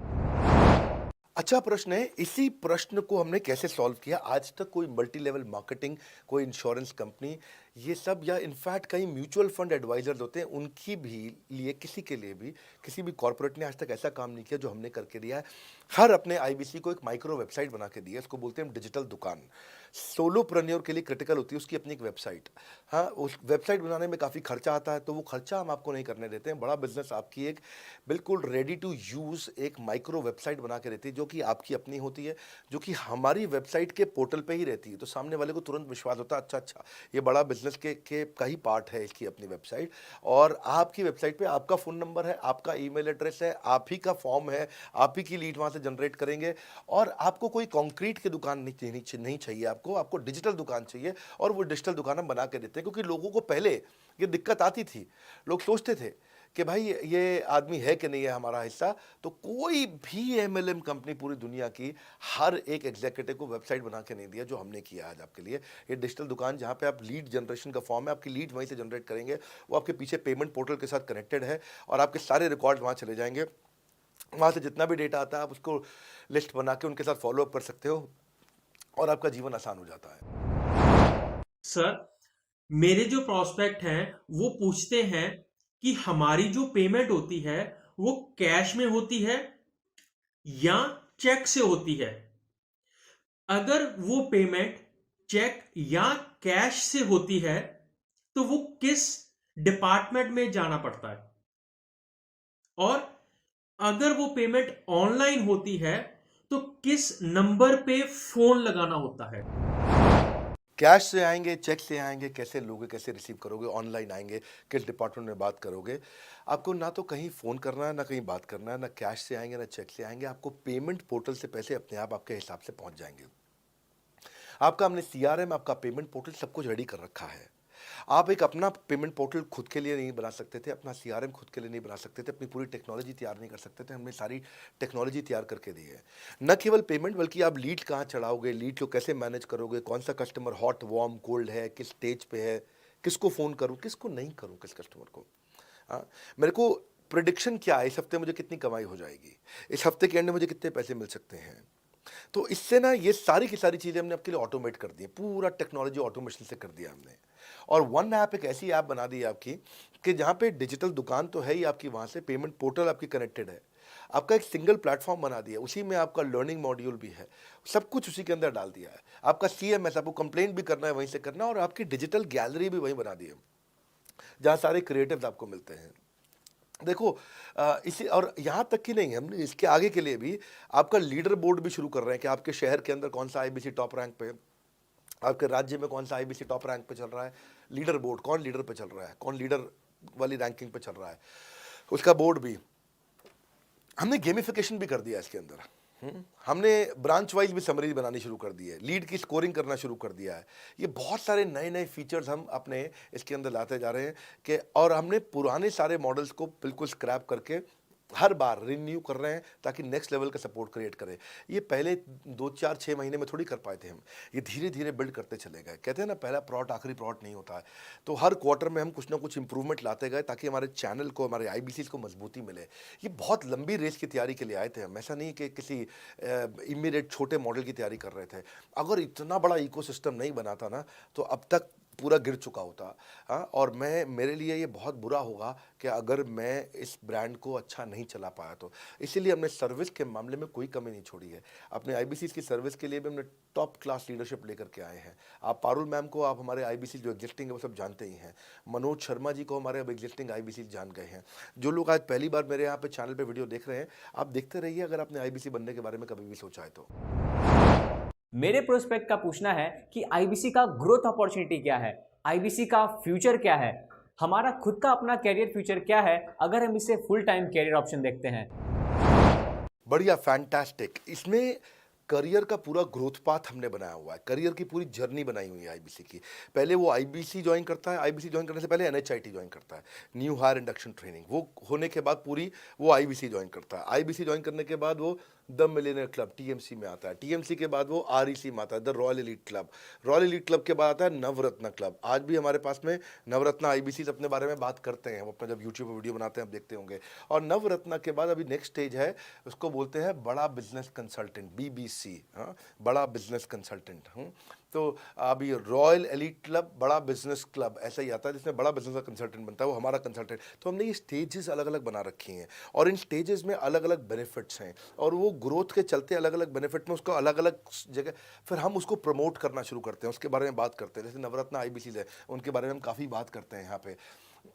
अच्छा प्रश्न है। इसी प्रश्न को हमने कैसे सॉल्व किया, आज तक कोई मल्टी लेवल मार्केटिंग, कोई इंश्योरेंस कंपनी, ये सब, या इनफैक्ट कई म्यूचुअल फंड एडवाइजर्स होते हैं, उनकी भी लिए किसी के लिए भी किसी भी कॉर्पोरेट ने आज तक ऐसा काम नहीं किया जो हमने करके दिया है। हर अपने IBC को एक माइक्रो वेबसाइट बना के दी है, इसको बोलते हैं डिजिटल दुकान। सोलोप्रेन्योर के लिए क्रिटिकल होती है उसकी अपनी एक वेबसाइट। हाँ, उस वेबसाइट बनाने में काफ़ी खर्चा आता है, तो वो खर्चा हम आपको नहीं करने देते हैं। बड़ा बिजनेस आपकी एक बिल्कुल रेडी टू यूज़ एक माइक्रो वेबसाइट बना के देती है, जो कि आपकी अपनी होती है, जो कि हमारी वेबसाइट के पोर्टल पे ही रहती है। तो सामने वाले को तुरंत विश्वास होता है, अच्छा ये बड़ा बिजनेस के का ही पार्ट है इसकी अपनी वेबसाइट। और आपकी वेबसाइट पे आपका फ़ोन नंबर है, आपका ईमेल एड्रेस है, आप ही का फॉर्म है, आप ही की लीड वहाँ से जनरेट करेंगे। और आपको कोई कॉन्क्रीट की दुकान नहीं चाहिए, आपको डिजिटल दुकान चाहिए। और वो डिजिटल दुकान हम बना के देते हैं, क्योंकि लोगों को पहले ये दिक्कत आती थी। लोग सोचते थे कि भाई ये आदमी है कि नहीं है हमारा हिस्सा। तो कोई भी MLM कंपनी पूरी दुनिया की हर एक एग्जीक्यूटिव को वेबसाइट बना के नहीं दिया जो हमने किया आज आपके लिए। ये डिजिटल दुकान जहाँ पे आप लीड जनरेशन का फॉर्म है, आपकी लीड वहीं से जनरेट करेंगे, वो आपके पीछे पेमेंट पोर्टल के साथ कनेक्टेड है और आपके सारे रिकॉर्ड वहाँ चले जाएंगे। वहाँ से जितना भी डेटा आता है आप उसको लिस्ट बना के उनके साथ फॉलोअप कर सकते हो और आपका जीवन आसान हो जाता है। सर, मेरे जो प्रोस्पेक्ट हैं वो पूछते हैं कि हमारी जो पेमेंट होती है वो कैश में होती है या चेक से होती है। अगर वो पेमेंट चेक या कैश से होती है तो वो किस डिपार्टमेंट में जाना पड़ता है, और अगर वो पेमेंट ऑनलाइन होती है तो किस नंबर पे फोन लगाना होता है। कैश से आएंगे, चेक से आएंगे, कैसे लोगे, कैसे रिसीव करोगे, ऑनलाइन आएंगे, किस डिपार्टमेंट में बात करोगे। आपको ना तो कहीं फ़ोन करना है, ना कहीं बात करना है, ना कैश से आएंगे, ना चेक से आएंगे। आपको पेमेंट पोर्टल से पैसे अपने आप आपके हिसाब से पहुंच जाएंगे। आपका हमने CRM, आपका पेमेंट पोर्टल सब कुछ रेडी कर रखा है। आप एक अपना पेमेंट पोर्टल खुद के लिए नहीं बना सकते थे, अपना CRM खुद के लिए नहीं बना सकते थे, अपनी पूरी टेक्नोलॉजी तैयार नहीं कर सकते थे। हमने सारी टेक्नोलॉजी तैयार करके दी है। न केवल पेमेंट, बल्कि आप लीड कहाँ चढ़ाओगे, लीड को कैसे मैनेज करोगे, कौन सा कस्टमर हॉट, वार्म, कोल्ड है, किस स्टेज पे है, किसको फ़ोन करूँ, किसको नहीं करूँ, किस कस्टमर को। हाँ, मेरे को प्रिडिक्शन क्या है, इस हफ्ते मुझे कितनी कमाई हो जाएगी, इस हफ्ते के एंड में मुझे कितने पैसे मिल सकते हैं। तो इससे ना ये सारी की सारी चीज़ें हमने आपके लिए ऑटोमेट कर दी है, पूरा टेक्नोलॉजी ऑटोमेशन से कर दिया हमने। और वन ऐप एक ऐसी ऐप बना दी है आपकी कि जहाँ पे डिजिटल दुकान तो है ही आपकी, वहाँ से पेमेंट पोर्टल आपकी कनेक्टेड है, आपका एक सिंगल प्लेटफॉर्म बना दिया, उसी में आपका लर्निंग मॉड्यूल भी है, सब कुछ उसी के अंदर डाल दिया है। आपका CMS, आपको कंप्लेंट भी करना है वहीं से करना, और आपकी डिजिटल गैलरी भी वहीं बना दी है, जहाँ सारे क्रिएटिव्स आपको मिलते हैं। देखो इसी, और यहाँ तक कि नहीं, हमने इसके आगे के लिए भी आपका लीडर बोर्ड भी शुरू कर रहे हैं कि आपके शहर के अंदर कौन सा IBC टॉप रैंक पे, आपके राज्य में कौन सा IBC टॉप रैंक पे चल रहा है, लीडर बोर्ड कौन लीडर पे चल रहा है, कौन लीडर वाली रैंकिंग पे चल रहा है, उसका बोर्ड भी हमने गेमिफिकेशन भी कर दिया इसके अंदर। हमने ब्रांच वाइज भी समरी बनानी शुरू कर दी है, लीड की स्कोरिंग करना शुरू कर दिया है। ये बहुत सारे नए नए फीचर्स हम अपने इसके अंदर लाते जा रहे हैं कि, और हमने पुराने सारे मॉडल्स को बिल्कुल स्क्रैप करके हर बार रिन्यू कर रहे हैं ताकि नेक्स्ट लेवल का सपोर्ट क्रिएट करें। ये पहले 2, 4, 6 महीने में थोड़ी कर पाए थे हम, ये धीरे धीरे बिल्ड करते चले गए। कहते हैं ना, पहला प्लॉट आखिरी प्लॉट नहीं होता है। तो हर क्वार्टर में हम कुछ ना कुछ इंप्रूवमेंट लाते गए ताकि हमारे चैनल को, हमारे IBCs को मजबूती मिले। ये बहुत लंबी रेस की तैयारी के लिए आए थे हम, ऐसा नहीं कि किसी इमीडिएट छोटे मॉडल की तैयारी कर रहे थे। अगर इतना बड़ा इकोसिस्टम नहीं बनाता ना तो अब तक पूरा गिर चुका होता। हाँ, और मेरे लिए ये बहुत बुरा होगा कि अगर मैं इस ब्रांड को अच्छा नहीं चला पाया तो। इसीलिए हमने सर्विस के मामले में कोई कमी नहीं छोड़ी है। अपने IBCs की सर्विस के लिए भी हमने टॉप क्लास लीडरशिप लेकर के आए हैं। आप पारुल मैम को, आप हमारे IBC जो एग्जिस्टिंग है वो सब जानते ही हैं। मनोज शर्मा जी को हमारे अब एग्जिस्टिंग IBC जान गए हैं। जो लोग आज पहली बार मेरे यहाँ पे चैनल पे वीडियो देख रहे हैं, आप देखते रहिए अगर आपने IBC बनने के बारे में कभी भी सोचा है तो। मेरे प्रोस्पेक्ट का पूछना है कि IBC का ग्रोथ अपॉर्चुनिटी क्या है, IBC का फ्यूचर क्या है, हमारा खुद का अपना कैरियर फ्यूचर क्या है अगर हम इसे फुल टाइम कैरियर ऑप्शन देखते हैं। बढ़िया, फैंटास्टिक। इसमें करियर का पूरा ग्रोथ पाथ हमने बनाया हुआ है, करियर की पूरी जर्नी बनाई हुई है IBC की। पहले वो IBC ज्वाइन करता है, IBC ज्वाइन करने से पहले NHIT ज्वाइन करता है, न्यू हायर इंडक्शन ट्रेनिंग। वो होने के बाद पूरी वो IBC ज्वाइन करता है। IBC ज्वाइन करने के बाद वो द मिलियनर क्लब TMC में आता है, TMC के बाद वो REC में आता है, the royal elite club, royal elite club के बाद आता है नवरत्न क्लब। आज भी हमारे पास में नवरत्न IBCs अपने बारे में बात करते हैं, वो अपना जब यूट्यूब पर वीडियो बनाते हैं आप देखते होंगे। और नवरत्न के बाद अभी नेक्स्ट स्टेज है, उसको बोलते हैं बड़ा बिजनेस कंसल्टेंट, BBC। हाँ, बड़ा बिजनेस कंसल्टेंट। तो अभी रॉयल एलीट क्लब, बड़ा बिजनेस क्लब, ऐसा ही आता है जिसमें बड़ा बिजनेस का कंसल्टेंट बनता है, वो हमारा कंसल्टेंट। तो हमने ये स्टेजेस अलग अलग बना रखी हैं और इन स्टेजेस में अलग अलग बेनिफिट्स हैं और वो ग्रोथ के चलते अलग अलग बेनिफिट में उसको अलग अलग जगह फिर हम उसको प्रमोट करना शुरू करते हैं, उसके बारे में बात करते हैं। जैसे नवरत्न IBCs है, उनके बारे में हम काफ़ी बात करते हैं यहाँ पे।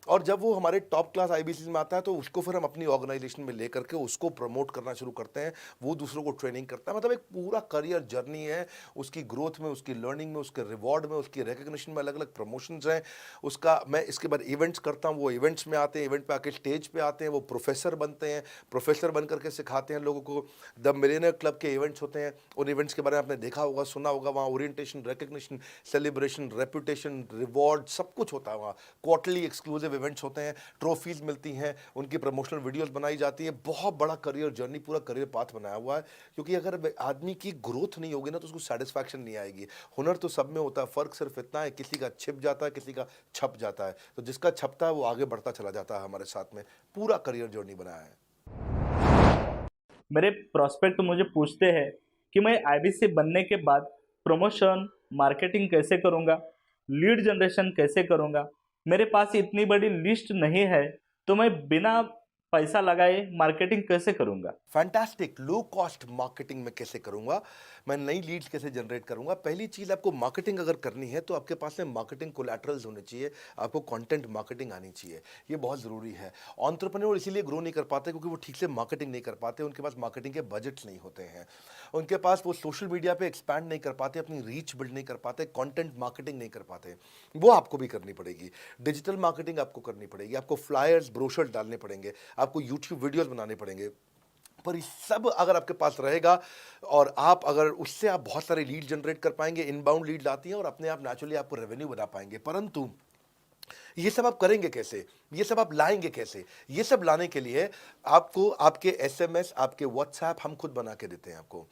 और जब वो हमारे टॉप क्लास IBCs में आता है तो उसको फिर हम अपनी ऑर्गेनाइजेशन में लेकर के उसको प्रमोट करना शुरू करते हैं, वो दूसरों को ट्रेनिंग करता है। मतलब एक पूरा करियर जर्नी है, उसकी ग्रोथ में, उसकी लर्निंग में, उसके रिवॉर्ड में, उसकी रिकग्निशन में अलग अलग प्रमोशंस हैं उसका। मैं इसके बाद इवेंट्स करता हूँ, वो इवेंट्स में आते हैं, इवेंट पे आके स्टेज पे आते हैं, वो प्रोफेसर बनते हैं, प्रोफेसर बन करके सिखाते हैं लोगों को। द मिलियनर क्लब के इवेंट्स होते हैं, उन इवेंट्स के बारे में आपने देखा होगा, सुना होगा। वहाँ orientation, recognition, celebration, reputation, reward सब कुछ होता है। वहाँ क्वार्टरली एक्सक्लूसिव इवेंट्स होते हैं, ट्रॉफीज मिलती हैं, उनकी प्रमोशनल वीडियोस बनाई जाती है। बहुत बड़ा करियर जर्नी, पूरा करियर पाथ बनाया हुआ है। क्योंकि अगर आदमी की ग्रोथ नहीं होगी ना तो उसको सेटिस्फैक्शन नहीं आएगी। हुनर तो सब में होता है, फर्क सिर्फ इतना है किसी का छिप जाता है, किसी का छप जाता है। तो जिसका छपता है वो आगे बढ़ता चला जाता है। हमारे साथ में पूरा करियर जर्नी बनाया है। मेरे प्रोस्पेक्ट मुझे पूछते हैं कि मैं IBC बनने के बाद प्रमोशन, मार्केटिंग कैसे करूंगा, लीड जनरेशन कैसे करूंगा। मेरे पास इतनी बड़ी लिस्ट नहीं है तो मैं बिना पैसा लगाए मार्केटिंग कैसे करूंगा? फैंटास्टिक। लो कॉस्ट मार्केटिंग में कैसे करूंगा, मैं नई लीड्स कैसे जनरेट करूंगा। पहली चीज, आपको मार्केटिंग अगर करनी है तो आपके पास में मार्केटिंग कोलैटरल्स होने चाहिए, आपको कंटेंट मार्केटिंग आनी चाहिए, ये बहुत जरूरी है। एंटरप्रेन्योर इसीलिए ग्रो नहीं कर पाते क्योंकि वो ठीक से मार्केटिंग नहीं कर पाते, उनके पास मार्केटिंग के बजट्स नहीं होते हैं, उनके पास वो सोशल मीडिया पे एक्सपैंड नहीं कर पाते, अपनी रीच बिल्ड नहीं कर पाते, कंटेंट मार्केटिंग नहीं कर पाते। वो आपको भी करनी पड़ेगी। डिजिटल मार्केटिंग आपको करनी पड़ेगी, आपको फ्लायर्स ब्रोशर्स डालने पड़ेंगे, आपको यूट्यूब वीडियोस बनाने पड़ेंगे। पर ये सब अगर आपके पास रहेगा और आप अगर उससे आप बहुत सारे लीड जनरेट कर पाएंगे, इनबाउंड लीड आती हैं और अपने आप नेचुरली आपको रेवेन्यू बना पाएंगे। परंतु ये सब आप करेंगे कैसे, ये सब आप लाएंगे कैसे? ये सब लाने के लिए आपको आपके एसएमएस, आपके व्हाट्सएप हम खुद बना के देते हैं। आपको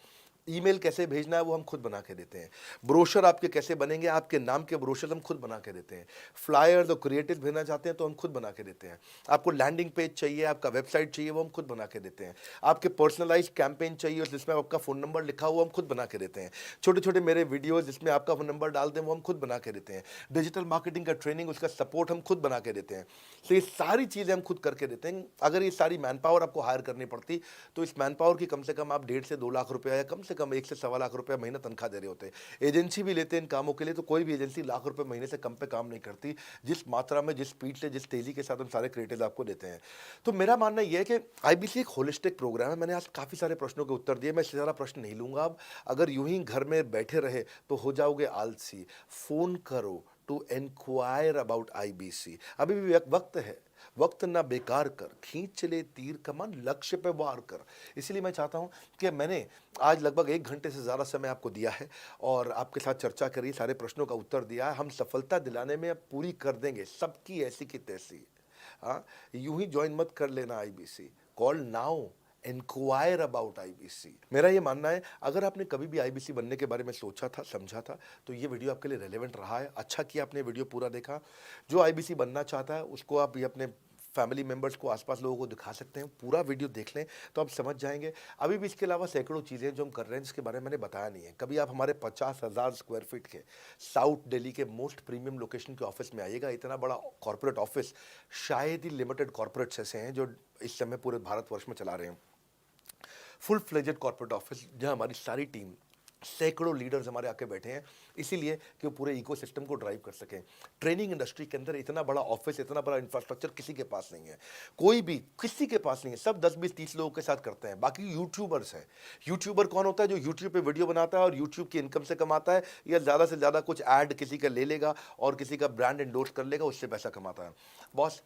ईमेल कैसे भेजना है वो हम खुद बना के देते हैं। ब्रोशर आपके कैसे बनेंगे, आपके नाम के ब्रोशर हम खुद बना के देते हैं। फ्लायर्स और क्रिएटिव भेजना चाहते हैं तो हम खुद बना के देते हैं। आपको लैंडिंग पेज चाहिए, आपका वेबसाइट चाहिए, वो हम खुद बना के देते हैं। आपके पर्सनलाइज कैंपेन चाहिए जिसमें आपका फ़ोन नंबर लिखा हुआ, हम खुद बना के देते हैं। छोटे छोटे मेरे वीडियोज़ जिसमें आपका फ़ोन नंबर डाल दें वो हम खुद बना के देते हैं। डिजिटल मार्केटिंग का ट्रेनिंग, उसका सपोर्ट हम खुद बना के देते हैं। तो ये सारी चीज़ें हम खुद करके देते हैं। अगर ये सारी मैन पावर आपको हायर करनी पड़ती तो इस मैन पावर की कम से कम आप 1.5 से 2 लाख रुपया या कम से कम 1 से सवा लाख रुपया महीना तनख्वाह दे रहे होते हैं। एजेंसी भी लेते हैं इन कामों के लिए, तो कोई भी एजेंसी लाख रुपए महीने से कम पे काम नहीं करती, जिस मात्रा में, जिस स्पीड से, जिस तेजी के साथ हम सारे क्रिएटिव आपको देते हैं। तो मेरा मानना यह है कि आईबीसी एक होलिस्टिक प्रोग्राम है। मैंने आज काफ़ी सारे प्रश्नों के उत्तर दिए, मैं इससे ज़्यादा प्रश्न नहीं लूँगा। अब अगर यूं ही घर में बैठे रहे तो हो जाओगे आलसी। फ़ोन करो टू इंक्वायर अबाउट आईबीसी। अभी भी वक्त है, वक्त ना बेकार कर, खींच चले तीर कमान, लक्ष्य पे वार कर। इसलिए मैं चाहता हूं कि मैंने आज लगभग 1 घंटे से ज़्यादा समय आपको दिया है और आपके साथ चर्चा करी, सारे प्रश्नों का उत्तर दिया है। हम सफलता दिलाने में अब पूरी कर देंगे, सबकी ऐसी की तैसी। हाँ, यूं ही ज्वाइन मत कर लेना IBC. Call now, inquire about IBC. मेरा ये मानना है, अगर आपने कभी भी आईबीसी बनने के बारे में सोचा था, समझा था, तो ये वीडियो आपके लिए रेलेवेंट रहा है। अच्छा किया आपने वीडियो पूरा देखा। जो आईबीसी बनना चाहता है उसको आप ये अपने फैमिली मेम्बर्स को, आसपास लोगों को दिखा सकते हैं। पूरा वीडियो देख लें तो आप समझ जाएंगे। अभी भी इसके अलावा सैकड़ों चीज़ें जो हम कर रहे हैं जिसके बारे में मैंने बताया नहीं है। कभी आप हमारे 50,000 स्क्वायर फीट के साउथ दिल्ली के मोस्ट प्रीमियम लोकेशन के ऑफिस में आइएगा। इतना बड़ा कॉर्पोरेट ऑफिस शायद ही लिमिटेड कॉर्पोरेट्स ऐसे हैं जो इस समय पूरे भारतवर्ष में चला रहे हैं। फुल फ्लेजेड कॉर्पोरेट ऑफिस जहां हमारी सारी टीम, सैकड़ों लीडर्स हमारे आके बैठे हैं, इसीलिए कि वो पूरे इकोसिस्टम को ड्राइव कर सकें। ट्रेनिंग इंडस्ट्री के अंदर इतना बड़ा ऑफिस, इतना बड़ा इंफ्रास्ट्रक्चर किसी के पास नहीं है, कोई भी किसी के पास नहीं है। सब 10, 20, 30 लोगों के साथ करते हैं। बाकी यूट्यूबर्स हैं। यूट्यूबर कौन होता है? जो यूट्यूब पे वीडियो बनाता है और यूट्यूब की इनकम से कमाता है, या ज़्यादा से ज़्यादा कुछ ऐड किसी का ले लेगा और किसी का ब्रांड एंडोर्स कर लेगा, उससे पैसा कमाता है। बॉस,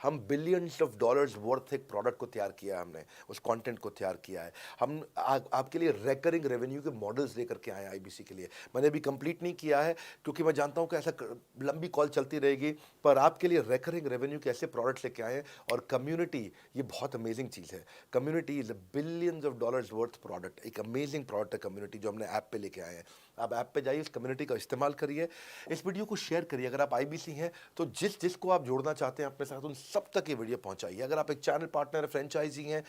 हम बिलियंस ऑफ डॉलर्स वर्थ एक प्रोडक्ट को तैयार किया है, हमने उस कंटेंट को तैयार किया है। हम आपके लिए रेकरिंग रेवेन्यू के मॉडल्स लेकर के आए आईबीसी के लिए। मैंने अभी कंप्लीट नहीं किया है क्योंकि मैं जानता हूं कि ऐसा लंबी कॉल चलती रहेगी, पर आपके लिए रेकरिंग रेवेन्यू के ऐसे प्रोडक्ट्स लेके आए हैं। और कम्युनिटी, ये बहुत अमेजिंग चीज़ है। Community is a billions of dollars worth product. एक अमेजिंग प्रोडक्ट है कम्युनिटी, जो हमने ऐप पे लेके आए हैं। आप ऐप पे जाइए, इस कम्युनिटी का इस्तेमाल करिए, इस वीडियो को शेयर करिए। अगर आप आईबीसी हैं तो जिसको आप जोड़ना चाहते हैं अपने साथ, उन सब तक ये वीडियो पहुंचाइए। अगर आप एक चैनल पार्टनर, फ्रेंचाइजी हैं,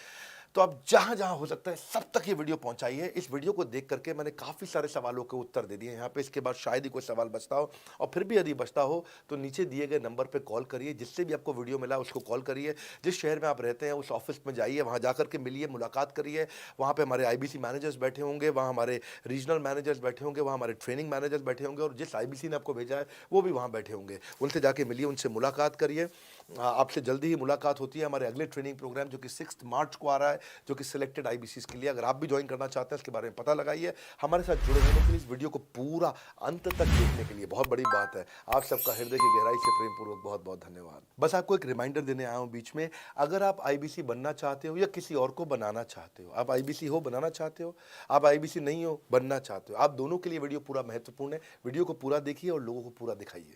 तो आप जहां जहां हो सकता है सब तक ये वीडियो पहुंचाइए। इस वीडियो को देख करके मैंने काफ़ी सारे सवालों के उत्तर दे दिए यहाँ पे। इसके बाद शायद ही कोई सवाल बचता हो, और फिर भी यदि बचता हो तो नीचे दिए गए नंबर पे कॉल करिए। जिससे भी आपको वीडियो मिला उसको कॉल करिए। जिस शहर में आप रहते हैं उस ऑफिस में जाइए, वहाँ जाकर के मिलिए, मुलाकात करिए। वहाँ पे हमारे आईबीसी मैनेजर्स बैठे होंगे, वहाँ हमारे रीजनल मैनेजर्स बैठे होंगे, वहाँ हमारे ट्रेनिंग मैनेजर्स बैठे होंगे, और जिस आईबीसी ने आपको भेजा है वो भी वहाँ बैठे होंगे। उनसे जाके मिलिए, उनसे मुलाकात करिए। आपसे जल्दी ही मुलाकात होती है। हमारे अगले ट्रेनिंग प्रोग्राम जो कि 6 मार्च को आ रहा है, जो कि सिलेक्टेड आईबीसीज के लिए, अगर आप भी ज्वाइन करना चाहते हैं इसके बारे में पता लगाइए। हमारे साथ जुड़े रहने के लिए, इस वीडियो को पूरा अंत तक देखने के लिए बहुत बड़ी बात है। आप सबका हृदय की गहराई से प्रेम पूर्वक बहुत बहुत धन्यवाद। बस आपको एक रिमाइंडर देने आया हूँ बीच में, अगर आप आईबीसी बनना चाहते हो या किसी और को बनाना चाहते हो, आप आईबीसी हो, बनाना चाहते हो, आप आईबीसी नहीं हो, बनना चाहते हो, आप दोनों के लिए वीडियो पूरा महत्वपूर्ण है। वीडियो को पूरा देखिए और लोगों को पूरा दिखाइए।